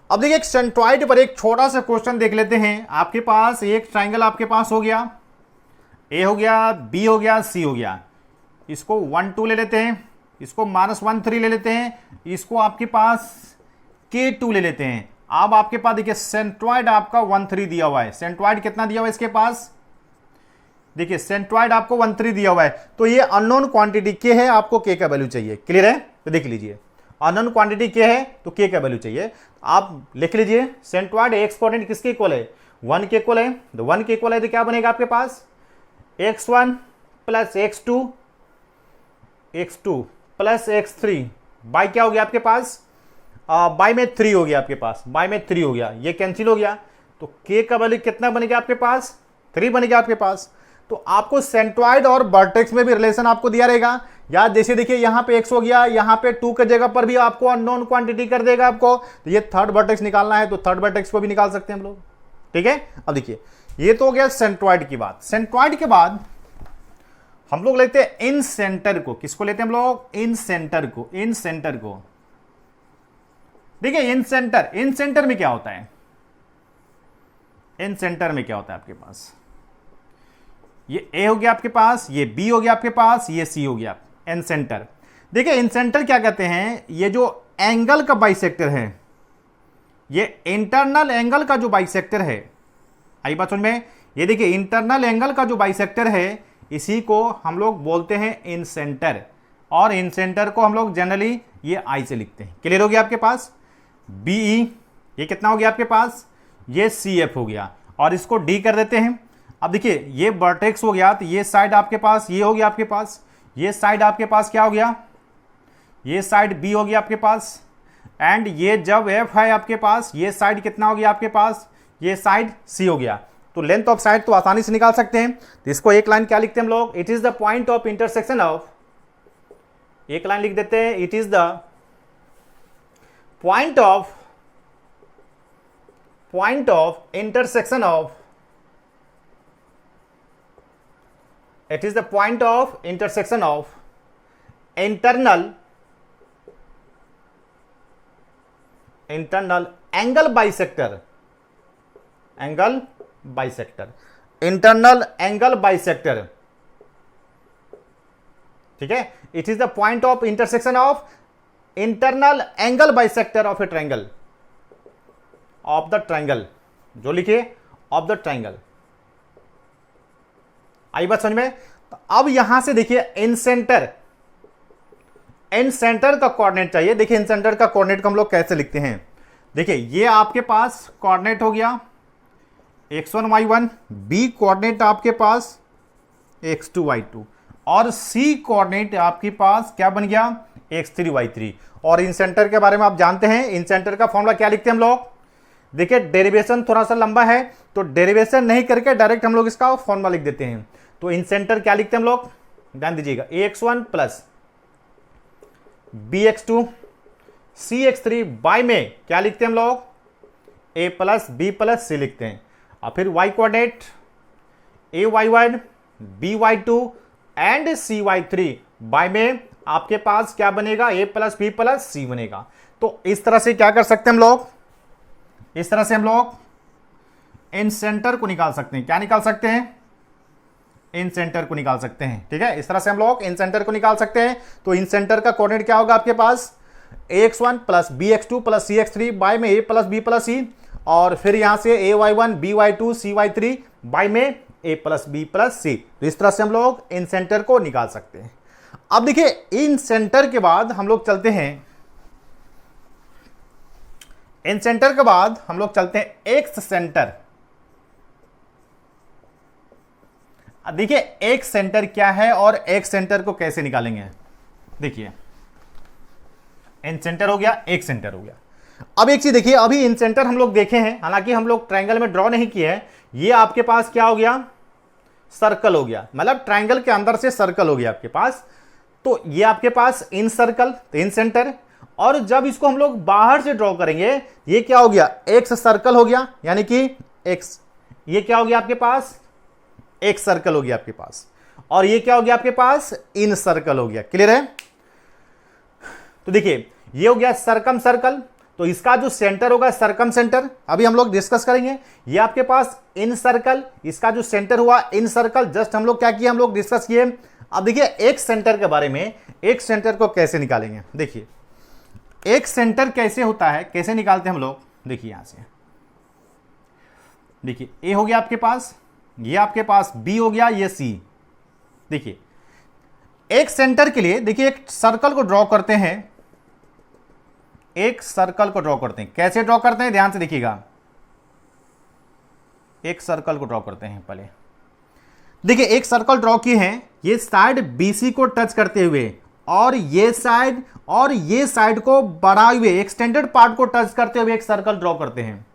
अब देखिए एक सेंट्रॉइड पर एक छोटा सा क्वेश्चन देख लेते हैं। आपके पास एक ट्राइंगल आपके पास हो गया, ए हो गया, बी हो गया, सी हो गया, इसको 1 2 ले लेते हैं, इसको -1 3 ले लेते हैं, इसको आपके पास K2 ले लेते हैं। अब आपके पास देखिए सेंट्रॉइड आपका 1 3 दिया हुआ है। सेंट्रॉइड कितना दिया हुआ है इसके पास, देखिए सेंट्रॉइड आपको 1 3 दिया हुआ है, तो ये अननोन क्वांटिटी के है, आपको के का वैल्यू चाहिए। क्लियर है। तो देख लीजिए अननोन क्वांटिटी के है तो के का वैल्यू चाहिए। आप लिख लीजिए सेंट्रॉइड एक्स कोऑर्डिनेट किसके इक्वल है, 1 के इक्वल है। तो 1 के इक्वल है तो क्या बनेगा आपके पास x1 plus x2 plus x3 by क्या हो गया आपके पास, बाई में 3 हो गया आपके पास, बाई में 3 हो गया, ये कैंसिल हो गया, तो k का वैल्यू कितना बनेगा आपके पास, 3 बनेगा आपके पास। तो आपको सेंट्रॉइड और वर्टेक्स में भी रिलेशन आपको दिया रहेगा। या जैसे देखिए यहां पे x हो गया, यहां पे 2 के जगह पर भी आपको अननोन क्वांटिटी कर देगा आपको, तो ये थर्ड वर्टेक्स निकालना है तो थर्ड वर्टेक्स को भी निकाल सकते हैं हम लोग। ठीक है। अब देखिए ये तो हो गया सेंट्रॉइड की बात। सेंट्रॉइड के बाद हम लोग लेते हैं इन सेंटर को। किसको लेते हैं हम लोग, इन सेंटर को। इन सेंटर को देखिए इन सेंटर में क्या होता है, इन सेंटर में क्या होता है आपके पास, ये ए हो गया आपके पास, ये बी हो गया आपके पास, ये सी हो गया इन सेंटर। देखिए इन सेंटर क्या कहते हैं, ये जो एंगल का बाइसेक्टर है, ये इंटरनल एंगल का जो बाइसेक्टर है, आई बात समझ में, ये देखिए इंटरनल एंगल का जो बाइसेक्टर है इसी को हम लोग बोलते हैं इन सेंटर, और इन सेंटर को हम लोग जनरली ये आई से लिखते हैं। क्लियर हो गया आपके पास। बीई ये कितना हो गया आपके पास, ये सी एफ हो गया, और इसको डी कर देते हैं। अब देखिए ये वर्टेक्स हो गया, तो ये साइड आपके पास ये हो गया आपके पास, ये साइड आपके पास क्या हो गया, ये साइड बी हो गया आपके पास, एंड ये जब एफ है आपके पास, ये साइड कितना हो गया आपके पास, ये साइड सी हो गया। तो लेंथ ऑफ साइड तो आसानी से निकाल सकते हैं। तो इसको एक लाइन क्या लिखते हैं हम लोग, it is the point of intersection of, एक लाइन लिख देते हैं, it is the point of intersection of, it is the point of intersection of internal angle bisector, internal angle bisector, ठीक है। it is the point of intersection of internal angle bisector of a triangle, of the triangle, जो लिखिए of the triangle। आई बात समझ में। तो अब यहां से देखिए इन सेंटर का कोऑर्डिनेट चाहिए। देखिए इन सेंटर का कोऑर्डिनेट को हम लोग कैसे लिखते हैं, देखिए ये आपके पास कोऑर्डिनेट हो गया x1 y1, बी कोऑर्डिनेट आपके पास x2 y2, और सी कोऑर्डिनेट आपके पास क्या बन गया x3 y3। और इन सेंटर के बारे में आप जानते हैं, इन सेंटर का फॉर्मूला क्या लिखते हैं हम लोग, देखिए डेरिवेशन थोड़ा सा लंबा है तो डेरिवेशन नहीं करके डायरेक्ट हम लोग इसका फॉर्मूला लिख देते हैं। तो इन सेंटर क्या लिखते हैं हम लोग, ध्यान दीजिएगा, ax1 plus bx2 cx3 by में क्या लिखते हैं हम लोग, a plus b plus c लिखते हैं। और फिर y coordinate ay1 by2 and cy3 bye में आपके पास क्या बनेगा, a plus b plus c बनेगा। तो इस तरह से क्या कर सकते हैं हम लोग, इस तरह से हम लोग इन सेंटर को निकाल सकते हैं। क्या निकाल सकते हैं, इन सेंटर को निकाल सकते हैं। ठीक है, इस तरह से हम लोग इन सेंटर को निकाल सकते हैं। तो इन सेंटर का कोऑर्डिनेट क्या होगा आपके पास, ax1 plus bx2 plus cx3 by में a plus b plus c, और फिर यहां से ay1 by2 cy3 बाय में a plus b plus c। तो इस तरह से हम लोग इन सेंटर को निकाल सकते हैं। अब देखिए इन सेंटर के बाद हम लोग चलते हैं, इन सेंटर के बाद हम लोग चलते हैं एक्स सेंटर। देखिए एक्स सेंटर क्या है और एक्स सेंटर को कैसे निकालेंगे। देखिए इन सेंटर हो गया, एक्स सेंटर हो गया। अब एक चीज देखिए, अभी इन सेंटर हम लोग देखे हैं, हालांकि हम लोग ट्रायंगल में ड्रॉ नहीं किए हैं। ये आपके पास क्या हो गया, सर्कल हो गया, मतलब ट्रायंगल के अंदर से सर्कल हो गया आपके पास। तो ये आपके पास इन सर्कल, तो इन सेंटर, और जब इसको हम लोग बाहर से ड्रॉ करेंगे, ये क्या हो गया, एक्स सर्कल हो गया, यानी कि एक्स, ये क्या हो गया आपके पास, एक्स सर्कल हो गया आपके पास, और ये क्या हो गया आपके पास, इन सर्कल हो गया। क्लियर है। तो देखिए ये हो गया सरकम सर्कल, तो इसका जो सेंटर होगा सरकम सेंटर, अभी हम लोग डिस्कस करेंगे। ये आपके पास इन सर्कल, इसका जो सेंटर हुआ इन सर्कल, जस्ट हम लोग क्या किए, हम लोग डिस्कस किए। अब देखिए एक सेंटर के बारे में, एक सेंटर को कैसे निकालेंगे। देखिए एक सेंटर कैसे होता है, कैसे निकालते हैं हम लोग। देखिए यहां से देखिए ए हो गया आपके पास, ये आपके पास बी हो गया, ये सी। देखिए एक सेंटर के लिए देखिए एक सर्कल को ड्रॉ करते हैं, एक सर्कल को ड्रॉ करते हैं। कैसे ड्रॉ करते हैं, ध्यान से देखिएगा। एक सर्कल को ड्रॉ करते हैं पहले। देखिए एक सर्कल ड्रॉ किए हैं, ये साइड BC को टच करते हुए, और ये साइड को बढ़ाए हुए, एक्सटेंडेड पार्ट को टच करते हुए एक सर्कल ड्रॉ करते हैं।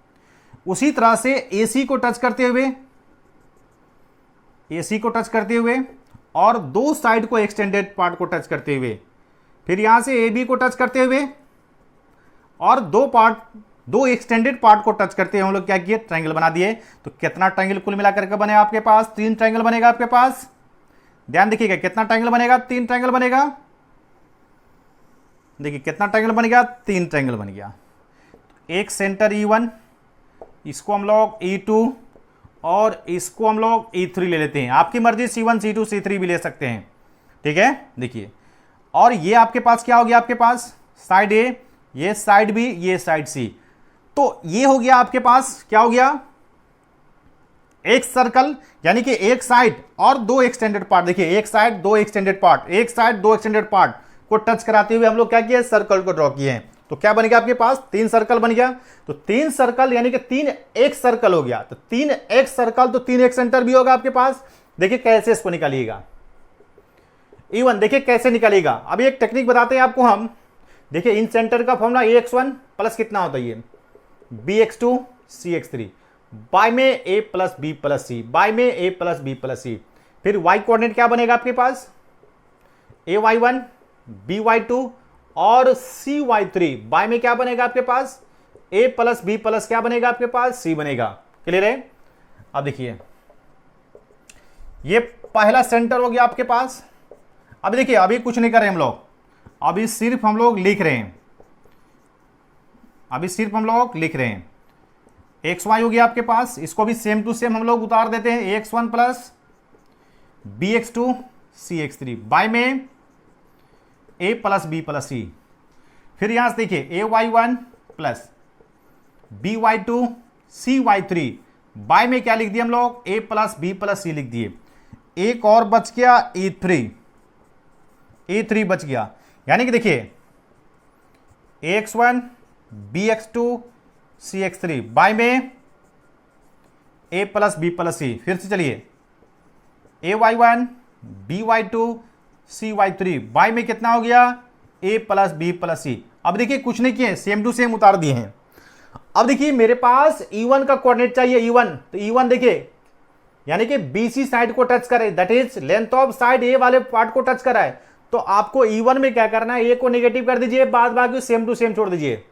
उसी तरह से AC को टच करते हुए, AC को टच करते हुए, और दो साइड को एक्सटेंडेड पार्ट को टच करते हुए, फिर यहां से AB को टच करते हुए, और दो एक्सटेंडेड पार्ट को टच करते हुए हम लोग क्या किए, ट्रायंगल बना दिए। तो कितना ट्रायंगल कुल मिलाकर के बने आपके पास, 3 ट्रायंगल बनेगा आपके पास। ध्यान देखिएगा कितना ट्रायंगल बनेगा, 3 ट्रायंगल बनेगा। देखिए कितना ट्रायंगल बन गया, 3 ट्रायंगल बन गया। एक सेंटर E1, इसको हम लोग E2, और इसको हम लोग E3 ले लेते हैं। आपकी मर्जी C1 C2 C3 भी ले सकते हैं। ठीक है, देखिए, और ये आपके पास क्या हो गया, आपके पास साइड A, ये साइड B, ये साइड C। तो ये हो गया आपके पास, क्या हो गया, एक सर्कल, यानी कि एक साइड और दो एक्सटेंडेड पार्ट। देखिए एक साइड दो एक्सटेंडेड पार्ट, एक साइड दो एक्सटेंडेड पार्ट को टच कराते हुए हम लोग क्या किए, सर्कल को ड्रॉ किए हैं। तो क्या बन गया आपके पास, 3 सर्कल बन गया। तो 3 सर्कल यानी कि 3 एक सर्कल हो गया। तो 3 एक सर्कल, तो 3 एक सेंटर भी होगा आपके पास। देखिए कैसे इसको निकालिएगा, E1 देखिए कैसे निकालिएगा। अभी एक टेक्निक बताते हैं आपको हम। देखिए इन सेंटर का फॉर्मूला AX1 प्लस कितना होता है, ये BX2 CX3 बाय में A plus B plus C, by में A plus B plus C। फिर Y कोऑर्डिनेट क्या बनेगा आपके पास, AY1 BY2 और CY3, बाय में क्या बनेगा आपके पास, A प्लस B प्लस क्या बनेगा आपके पास, C बनेगा। क्लियर है। अब देखिए ये पहला सेंटर हो गया आपके पास। अब देखिए अभी कुछ नहीं कर रहे हम लोग, अभी सिर्फ हम लोग लिख रहे हैं, अभी सिर्फ हम लोग लिख रहे हैं। XY हो गया आपके पास, इसको भी सेम टू सेम हम लोग उतार देते हैं। AX1 plus BX2 CX3 by में A plus B plus C। फिर यहां से देखिए AY1 plus BY2 CY3 bye में क्या लिख दिया हम लोग, A plus B plus C लिख दिए। एक और बच गया A3 बच गया। यानी कि देखिए AX1 BX2 CX3 बाय में A plus B plus C। फिर से चलिए AY1 BY2 CY3 बाय में कितना हो गया, A plus B plus C। अब देखिए कुछ नहीं किए, सेम टू सेम उतार दिए हैं। अब देखिए मेरे पास E1 का कोऑर्डिनेट चाहिए, E1। तो E1 देखिए यानी कि BC साइड को टच करे, that is length of side A वाले पार्ट को टच करा है। तो आपको E1 में क्या करना है, A को नेगेटिव कर दीजिए, बाद बाकी सेम टू सेम छोड़ दीजिए।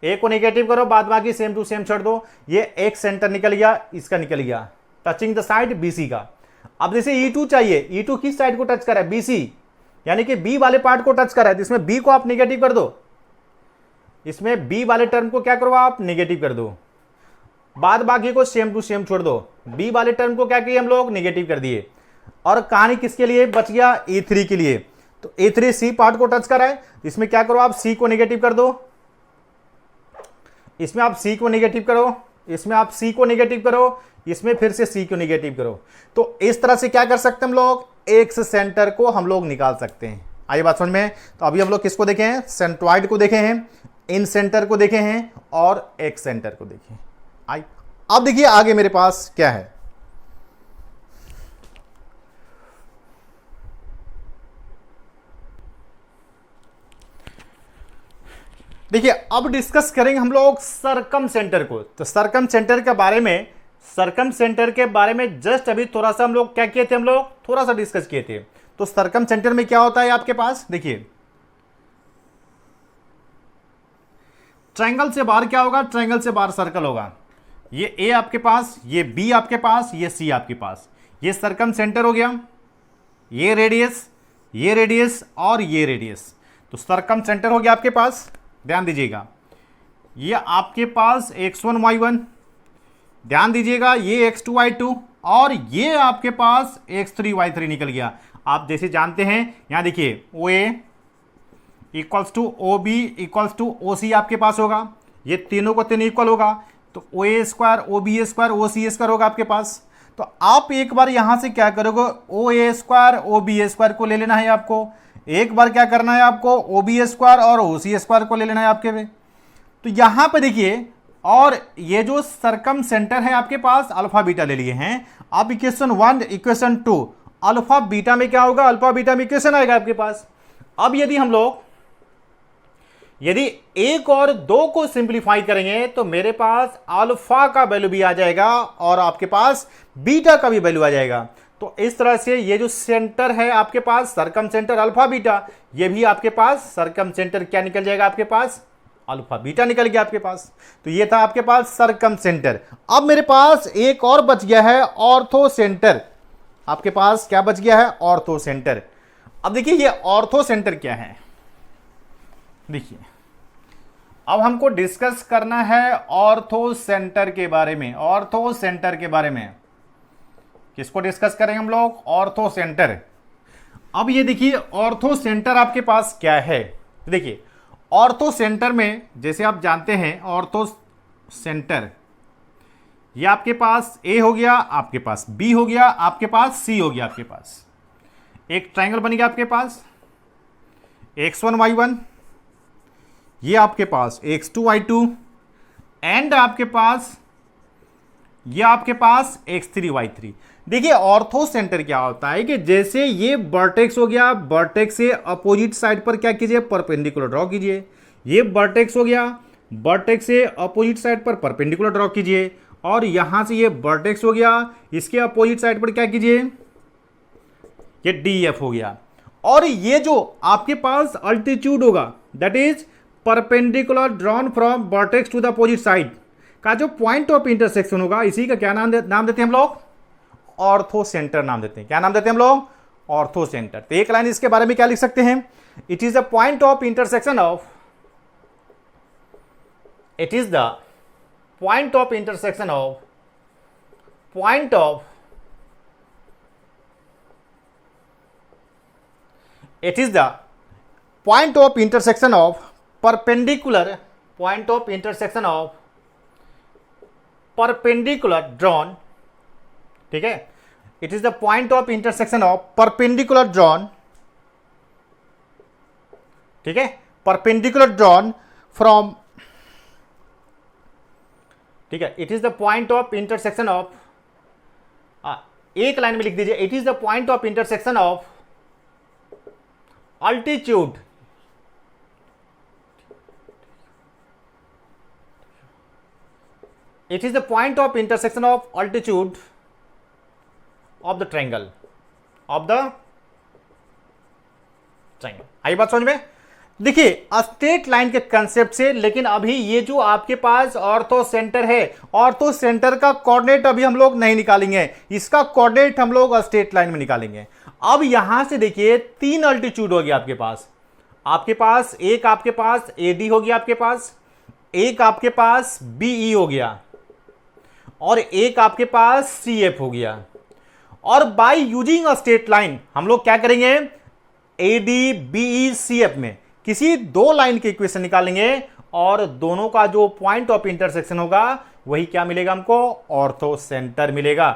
A को नेगेटिव करो, बाद बाकी सेम टू सेम छोड़ दो। ये एक सेंटर निकल गया, इसका निकल गया, टचिंग द साइड BC का। अब जैसे E2 चाहिए, E2 किस साइड को टच करा है, BC, यानी कि B वाले पार्ट को टच करा है। तो इसमें B को आप नेगेटिव कर दो, इसमें B वाले टर्म को क्या करो आप, नेगेटिव कर दो, बाद बाकी को सेम टू सेम छोड़ दो। बी वाले टर्म को क्या किए हम लोग, नेगेटिव कर दिए। और कहानी किसके लिए बच गया, E3 के लिए। तो E3 सी पार्ट को टच कर रहा है, इसमें क्या करो आप सी को नेगेटिव कर दो, इसमें आप सी को नेगेटिव करो, इसमें आप सी को नेगेटिव करो, इसमें फिर से सी को नेगेटिव करो। तो इस तरह से क्या कर सकते हैं हम लोग, एक्स सेंटर को हम लोग निकाल सकते हैं। आई बात समझ में। तो अभी हम लोग किसको देखे हैं, सेंट्रॉइड को देखे हैं, इन सेंटर को देखे हैं और एक्स सेंटर को देखे हैं। आई अब देखिए आगे मेरे पास क्या है, देखिए अब डिस्कस करेंगे हम लोग सरकम सेंटर को। तो सरकम सेंटर के बारे में, सरकम सेंटर के बारे में जस्ट अभी थोड़ा सा हम लोग क्या किए थे, हम लोग थोड़ा सा डिस्कस किए थे। तो सरकम सेंटर में क्या होता है आपके पास, देखिए ट्रायंगल से बाहर क्या होगा, ट्रायंगल से बाहर सर्कल होगा। ये ए आपके पास, ये बी आपके पास, ये सी आपके पास, ये सरकम सेंटर हो गया, ये रेडियस, ये रेडियस और ये रेडियस। तो सरकम सेंटर हो गया आपके पास। ध्यान दीजिएगा ये आपके पास x1 y1, ध्यान दीजिएगा ये x2 y2 और ये आपके पास x3 y3 निकल गया। आप जैसे जानते हैं यहां देखिए OA equals to OB equals to OC आपके पास होगा, ये तीनों को तीनों इक्वल होगा। तो OA square OB square OC square होगा आपके पास। तो आप एक बार यहां से क्या करोगे, OA स्क्वायर OB स्क्वायर को ले लेना है आपको, एक बार क्या करना है आपको, OB स्क्वायर और OC स्क्वायर को ले लेना है आपके में। तो यहां पे देखिए, और ये जो सरकम सेंटर है आपके पास अल्फा बीटा ले लिए हैं। अब इक्वेशन 1 इक्वेशन 2 अल्फा बीटा में क्या होगा, अल्फा बीटा में इक्वेशन आएगा आपके पास। अब यदि हम लोग यदि 1 और 2 को सिंप्लीफाई करेंगे तो मेरे पास अल्फा का वैल्यू भी आ जाएगा और आपके पास बीटा का भी वैल्यू आ जाएगा। तो इस तरह से ये जो सेंटर है आपके पास सरकम सेंटर अल्फा बीटा, ये भी आपके पास सरकम सेंटर क्या निकल जाएगा आपके पास, अल्फा बीटा निकल गया आपके पास। तो ये था आपके पास सरकम सेंटर। अब मेरे पास एक और बच गया है ऑर्थो सेंटर। आपके पास क्या बच गया है, ऑर्थो सेंटर। अब देखिए ये ऑर्थो सेंटर क्या है, देखिए अब हमको डिस्कस करना है ऑर्थो सेंटर के बारे में। ऑर्थो सेंटर के बारे में किसको डिस्कस करेंगे हम लोग, ऑर्थो सेंटर। अब ये देखिए ऑर्थो सेंटर आपके पास क्या है, देखिए ऑर्थो सेंटर में जैसे आप जानते हैं ऑर्थो सेंटर ये आपके पास ए हो गया, आपके पास बी हो गया, आपके पास सी हो गया। आपके पास एक ट्रायंगल बन गया आपके पास x1 y1, ये आपके पास x2 y2 एंड आपके पास ये आपके पास x3 y3। देखिए ऑर्थो सेंटर क्या होता है कि जैसे ये वर्टेक्स हो गया, वर्टेक्स से अपोजिट साइड पर क्या कीजिए, परपेंडिकुलर ड्रॉ कीजिए। ये वर्टेक्स हो गया, वर्टेक्स से अपोजिट साइड पर परपेंडिकुलर ड्रॉ कीजिए। और यहां से ये वर्टेक्स हो गया, इसके अपोजिट साइड पर क्या कीजिए, ये DF हो गया। और ये जो आपके पास अल्टीट्यूड होगा that is perpendicular drawn from vertex to the opposite side का जो पॉइंट ऑफ इंटरसेक्शन होगा, इसी का क्या नाम देते हैं हम लोग, ऑर्थो सेंटर नाम देते हैं। क्या नाम देते हैं हम लोग, ऑर्थो सेंटर। तो एक लाइन इसके बारे में क्या लिख सकते हैं, it is the point of intersection of, it is the point of intersection of, point of, it is the point of intersection of perpendicular, point of intersection of perpendicular drawn, ठीक है। It is the point of intersection of perpendicular drawn, ठीक है, perpendicular drawn from, ठीक है। It is the point of intersection of, एक line में लिख दीजिए, it is the point of intersection of altitude, it is the point of intersection of altitude of the triangle, of the triangle। आई बात समझ में। देखिए स्ट्रेट लाइन के concept से, लेकिन अभी ये जो आपके पास ऑर्थो सेंटर है, ऑर्थो सेंटर का कोऑर्डिनेट अभी हम लोग नहीं निकालेंगे, इसका कोऑर्डिनेट हम लोग स्ट्रेट लाइन में निकालेंगे। अब यहां से देखिए 3 अल्टीट्यूड हो गया आपके पास, एक आपके पास AD हो गया, आपके पास एक आपके पास BE हो गया, और एक आपके पास सी एफ हो गया। और by using a straight line हम लोग क्या करेंगे, A D B E C F में किसी दो लाइन के इक्वेशन निकालेंगे और दोनों का जो पॉइंट ऑफ इंटरसेक्शन होगा वही क्या मिलेगा हमको, ऑर्थो सेंटर मिलेगा।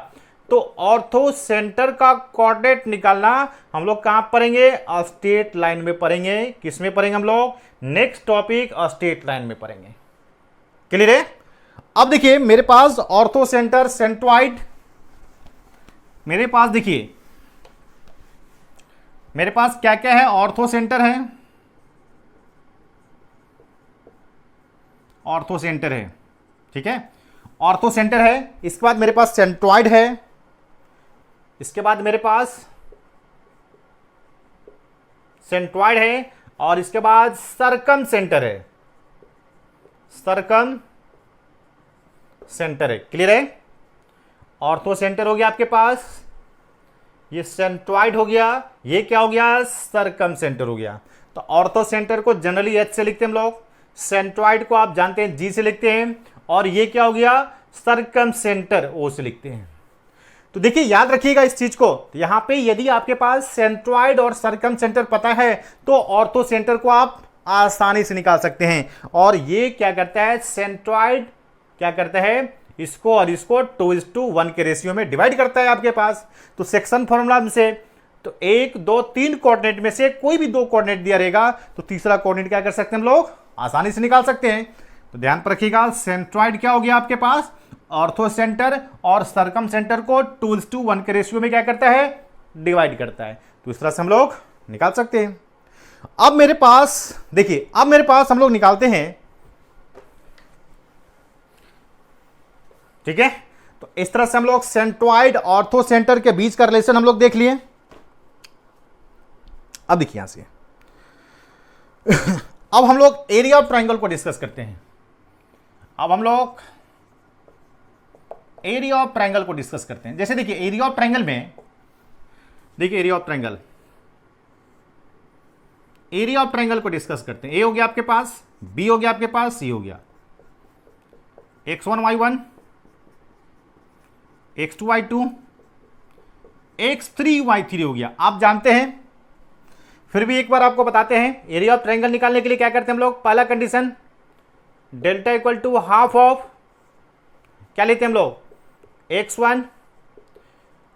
तो ऑर्थो सेंटर का कोऑर्डिनेट निकालना हम लोग कहां पढ़ेंगे, स्ट्रेट लाइन में पढ़ेंगे। किस में पढ़ेंगे हम लोग, नेक्स्ट टॉपिक स्ट्रेट लाइन में पढ़ेंगे। क्लियर है। अब देखिए मेरे पास ऑर्थो सेंटर सेंट्रॉइड, मेरे पास देखिए मेरे पास क्या क्या है, ऑर्थो सेंटर है, ऑर्थो सेंटर है, ठीक है, ऑर्थो सेंटर है। इसके बाद मेरे पास सेंट्रॉइड है, इसके बाद मेरे पास सेंट्रॉइड है, और इसके बाद सर्कम सेंटर है, सर्कम सेंटर है। क्लियर है। ऑर्थो सेंटर हो गया आपके पास, ये सेंट्रॉइड हो गया, ये क्या हो गया, सर्कम सेंटर हो गया। तो ऑर्थो सेंटर को जनरली एच से लिखते हैं हम लोग, सेंट्रॉइड को आप जानते हैं जी से लिखते हैं, और ये क्या हो गया, सर्कम सेंटर ओ से लिखते हैं। तो देखिए याद रखिएगा इस चीज को, यहां पे यदि आपके पास सेंट्रॉइड और सर्कम सेंटर पता है तो ऑर्थो सेंटर को आप आसानी से निकाल सकते हैं। और ये क्या करता है, सेंट्रॉइड क्या करता है, इसको और इसको 2:1 के रेशियो में डिवाइड करता है आपके पास। तो सेक्शन फॉर्मूला से तो 1 2 3 कोऑर्डिनेट में से कोई भी 2 कोऑर्डिनेट दिया रहेगा तो तीसरा कोऑर्डिनेट क्या कर सकते हैं हम लोग, आसानी से निकाल सकते हैं। तो ध्यान पर रखिएगा, सेंट्रॉइड क्या हो गया आपके पास, ऑर्थो सेंटर, और सर्कम सेंटर को 2:1 के रेशियो में क्या करता है, डिवाइड करता है। तो इस तरह से हम लोग निकाल सकते हैं। अब मेरे पास देखिए, अब मेरे पास हम लोग निकालते हैं, ठीक है। तो इस तरह से हम लोग सेंट्रॉइड ऑर्थो सेंटर के बीच का रिलेशन हम लोग देख लिए। अब देखिए यहां से अब हम लोग एरिया ऑफ ट्राइंगल को डिस्कस करते हैं। अब हम लोग एरिया ऑफ ट्राइंगल को डिस्कस करते हैं। जैसे देखिए एरिया ऑफ ट्राइंगल में, देखिए area of triangle, area of triangle को डिस्कस करते हैं। ए हो गया आपके पास, बी हो गया आपके पास, सी हो गया, x1 y1, x2 y2, x3 y3 हो गया। आप जानते हैं, फिर भी एक बार आपको बताते हैं, एरिया ऑफ ट्राइंगल निकालने के लिए क्या करते हैं हम लोग, पहला condition delta equal to half of क्या लेते हैं हम लोग, x1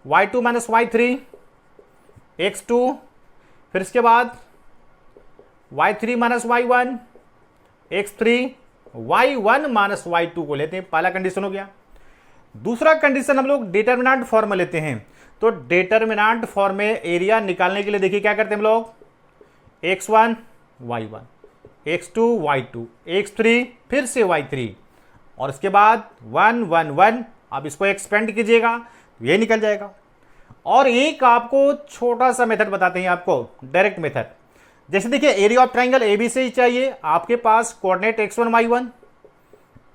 y2 minus y3 x2, फिर इसके बाद y3 minus y1 x3 y1 minus y2 को लेते हैं, पहला कंडीशन हो गया। दूसरा कंडीशन हम लोग डिटर्मिनेंट फॉर्म में लेते हैं। तो डिटर्मिनेंट फॉर्म में एरिया निकालने के लिए देखिए क्या करते हैं हम लोग, x1 y1 x2 y2 x3 फिर से y3, और इसके बाद 1 1 1, अब इसको एक्सपेंड कीजिएगा ये निकल जाएगा। और एक आपको छोटा सा मेथड बताते हैं आपको, डायरेक्ट मेथड। जैसे देखिए area of triangle A B से ही चाहिए आपके पास, coordinate x1 y1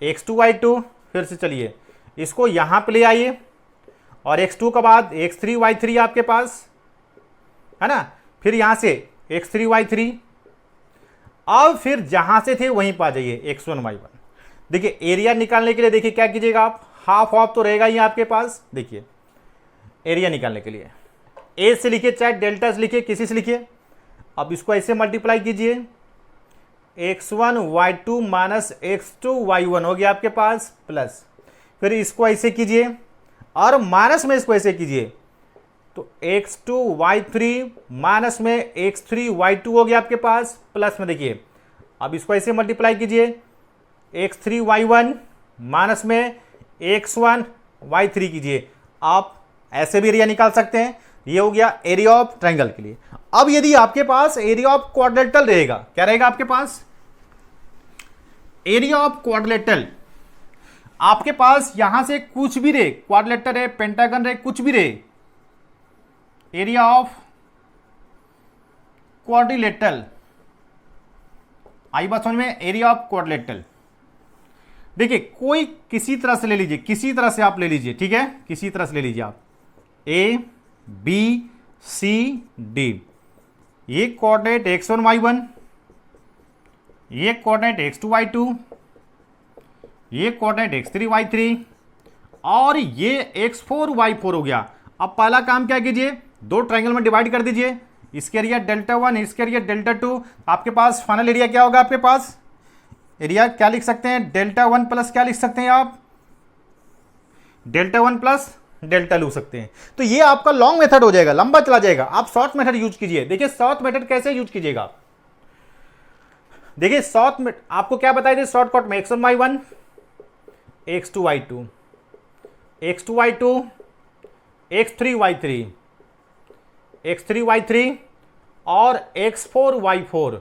x2 y2, फिर से चलिए इसको यहां पे ले आइए, और x2 के बाद x3 y3 आपके पास है ना, फिर यहां से x3 y3, अब फिर जहां से थे वहीं पा जाइए x1 y1। देखिए एरिया निकालने के लिए देखिए क्या कीजिएगा आप, हाफ ऑफ तो रहेगा ही आपके पास। देखिए एरिया निकालने के लिए ए से लिखिए, चाहे डेल्टा से लिखिए, किसी से लिखिए। अब इसको ऐसे मल्टीप्लाई कीजिए, x1 y2 minus x2 y1 हो गया आपके पास, प्लस फिर इसको ऐसे कीजिए और माइनस में इसको ऐसे कीजिए, तो x2 y3 माइनस में x3 y2 हो गया आपके पास, प्लस में देखिए अब इसको ऐसे मल्टीप्लाई कीजिए, x3 y1 माइनस में x1 y3 कीजिए। आप ऐसे भी एरिया निकाल सकते हैं। ये हो गया एरिया ऑफ ट्रायंगल के लिए। अब यदि आपके पास एरिया ऑफ क्वाड्रिलेटरल रहेगा, क्या रहेगा आपके पास, एरिया ऑफ क्वाड्रिलेटरल, आपके पास यहां से कुछ भी रहे, क्वाड्रिलेटरल है, पेंटागन रहे, कुछ भी रहे, एरिया ऑफ क्वाड्रिलेटरल, आई बात समझ में, एरिया ऑफ क्वाड्रिलेटरल। देखिए कोई किसी तरह से ले लीजिए, किसी तरह से आप ले लीजिए, ठीक है, किसी तरह से ले लीजिए आप, ए बी सी डी, ये कोऑर्डिनेट x1 y1, ये कोऑर्डिनेट x2 y2, ये कोऑर्डिनेट x3 y3, और ये x4y4 हो गया। अब पहला काम क्या कीजिए, दो ट्रायंगल में डिवाइड कर दीजिए, इसके एरिया डेल्टा 1, इसके एरिया डेल्टा 2। आपके पास फाइनल एरिया क्या होगा, आपके पास एरिया क्या लिख सकते हैं, डेल्टा 1 प्लस क्या लिख सकते हैं आप, डेल्टा 1 प्लस डेल्टा लिख सकते हैं। तो ये आपका लॉन्ग मेथड हो जाएगा, लंबा चला जाएगा। आप शॉर्ट मेथड यूज कीजिए। देखिए शॉर्ट मेथड कैसे यूज कीजिएगा, देखिए शॉर्ट में आपको क्या बताया थे शॉर्टकट में, x1y1 x2y2 x2y2 x3y3 x3y3 और x4y4।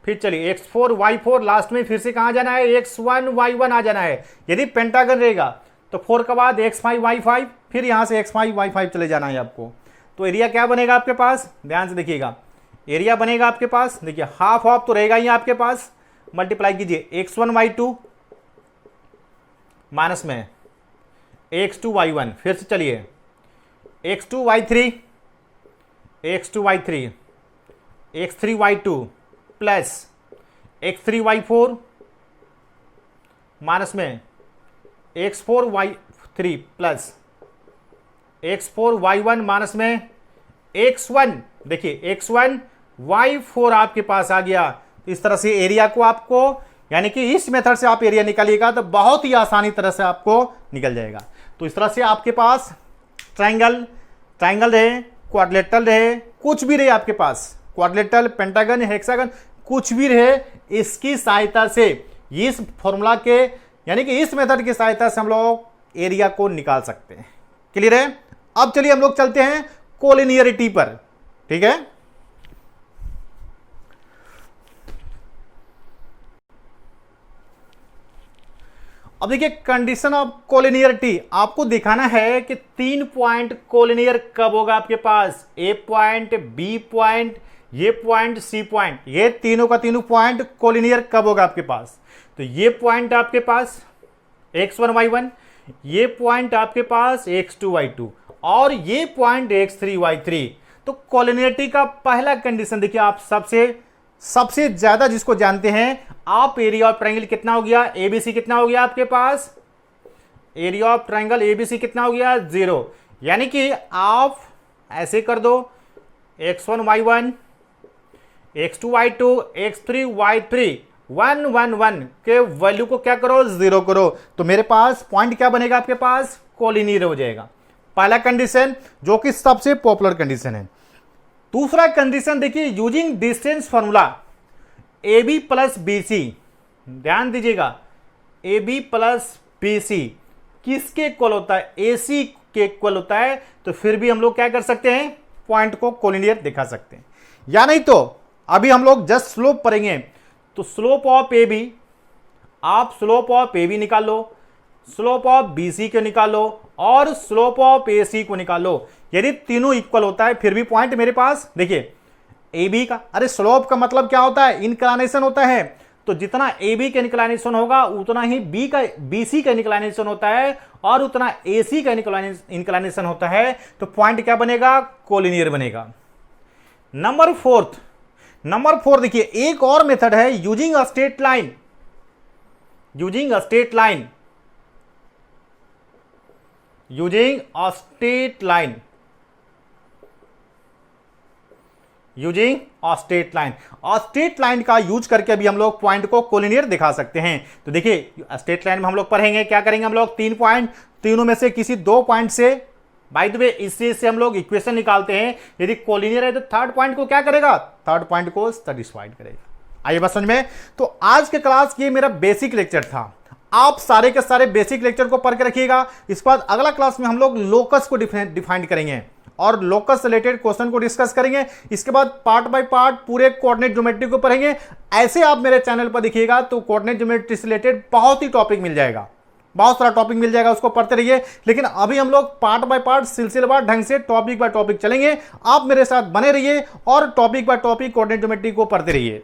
फिर चलिए x4y4 लास्ट में फिर से कहां जाना है, x1y1 आ जाना है। यदि पेंटागन रहेगा तो 4 के बाद x5y5, फिर यहां से x5y5 चले जाना है आपको। तो एरिया क्या बनेगा आपके पास, ध्यान से देखिएगा, एरिया बनेगा आपके पास, देखिए हाफ हाफ तो रहेगा ही आपके पास, मल्टीप्लाई कीजिए x1y2 माइनस में x2y1, फिर से चलिए x2y3 x2y3 x3y2 plus x3y4 minus में x4y3 प्लस x4y1 माइनस में x1, देखिए x1y4 आपके पास आ गया। इस तरह से एरिया को आपको, यानी कि इस मेथड से आप एरिया निकालिएगा तो बहुत ही आसानी तरह से आपको निकल जाएगा। तो इस तरह से आपके पास ट्रायंगल रहे, क्वाड्रिलेटरल रहे, कुछ भी रहे आपके पास, क्वाड्रिलेटरल, पेंटागन, हेक्सागन, कुछ भी रहे, इसकी सहायता से, इस फॉर्मूला के यानी कि इस मेथड की सहायता से हम लोग एरिया को निकाल सकते हैं। क्लियर है। अब चलिए हम लोग चलते हैं कोलिनियरिटी पर, ठीक है। अब देखिए कंडीशन ऑफ कोलिनियरिटी, आपको दिखाना है कि 3 पॉइंट कोलिनियर कब होगा आपके पास, ए पॉइंट, बी पॉइंट, ये पॉइंट, सी पॉइंट, ये तीनों का तीनों पॉइंट कोलिनियर कब होगा आपके पास। तो ये पॉइंट आपके पास x1y1, ये पॉइंट आपके पास x2y2 और ये पॉइंट x3y3। तो कोलिनियरिटी का पहला कंडीशन देखिए, आप सबसे ज्यादा जिसको जानते हैं आप, एरिया ऑफ ट्रायंगल कितना हो गया, एबीसी कितना हो गया आपके पास, एरिया ऑफ ट्रायंगल एबीसी कितना हो गया, 0। यानी कि आप ऐसे कर दो, x1y1 x2y2 x3y3 1 1 1 के वैल्यू को क्या करो, 0 करो, तो मेरे पास पॉइंट क्या बनेगा आपके पास, कोलिनियर हो जाएगा। पहला कंडीशन जो कि सबसे पॉपुलर कंडीशन है। दूसरा कंडीशन देखिए, using distance formula A B plus B C, ध्यान दीजिएगा, A B plus B C किसके इक्वल होता है, ए सी के इक्वल होता है। तो फिर भी हम लोग क्या कर सकते हैं, पॉइंट को कोलिनियर दिखा सकते हैं। या नहीं तो अभी हम लोग जस्ट स्लोप पढ़ेंगे, तो स्लोप ऑफ ए बी, आप स्लोप ऑफ ए बी निकाल लो, स्लोप ऑफ बी सी को निकाल लो और स्लोप ऑफ ए सी को निकाल लो। यदि तीनों इक्वल होता है फिर भी पॉइंट मेरे पास, देखिए ए बी का, अरे स्लोप का मतलब क्या होता है, इंक्लानेशन होता है। तो जितना ए बी का इंक्लानेशन होगा उतना ही बी सी का इंक्लानेशन होता है और उतना ए सी का इंक्लानेशन होता है। तो पॉइंट क्या बनेगा, कोलिनियर बनेगा। नंबर 4 देखिए, एक और मेथड है using a straight line, using a straight line, using a straight line, using a straight line. और स्ट्रेट लाइन का यूज करके भी हम लोग पॉइंट को कोलिनियर दिखा सकते हैं। तो देखिए स्ट्रेट लाइन में हम लोग पढ़ेंगे, क्या करेंगे हम लोग, 3 पॉइंट, तीनों में से किसी 2 पॉइंट से, बाय द वे इससे हम लोग इक्वेशन निकालते हैं। यदि कोलिनियर है तो थर्ड पॉइंट को क्या करेगा, थर्ड पॉइंट को सैटिस्फाइड करेगा। आइए बात समझ में। तो आज के क्लास ये मेरा बेसिक लेक्चर था, आप सारे के सारे बेसिक लेक्चर को पढ़ के रखिएगा। इसके बाद अगला क्लास में हम लोग लोकस को डिफाइन करेंगे और लोकस से रिलेटेड क्वेश्चन को डिस्कस करेंगे। इसके बाद पार्ट बाय पार्ट पूरे कोऑर्डिनेट ज्योमेट्री को पढ़ेंगे। ऐसे आप मेरे चैनल पर देखिएगा तो कोऑर्डिनेट ज्योमेट्री से रिलेटेड बहुत ही टॉपिक मिल जाएगा, बहुत सारा टॉपिक मिल जाएगा, उसको पढ़ते रहिए। लेकिन अभी हम लोग पार्ट बाय पार्ट, सिलसिलेवार ढंग से टॉपिक बाय टॉपिक चलेंगे। आप मेरे साथ बने रहिए और topic by topic coordinate geometry को पढ़ते रहिए।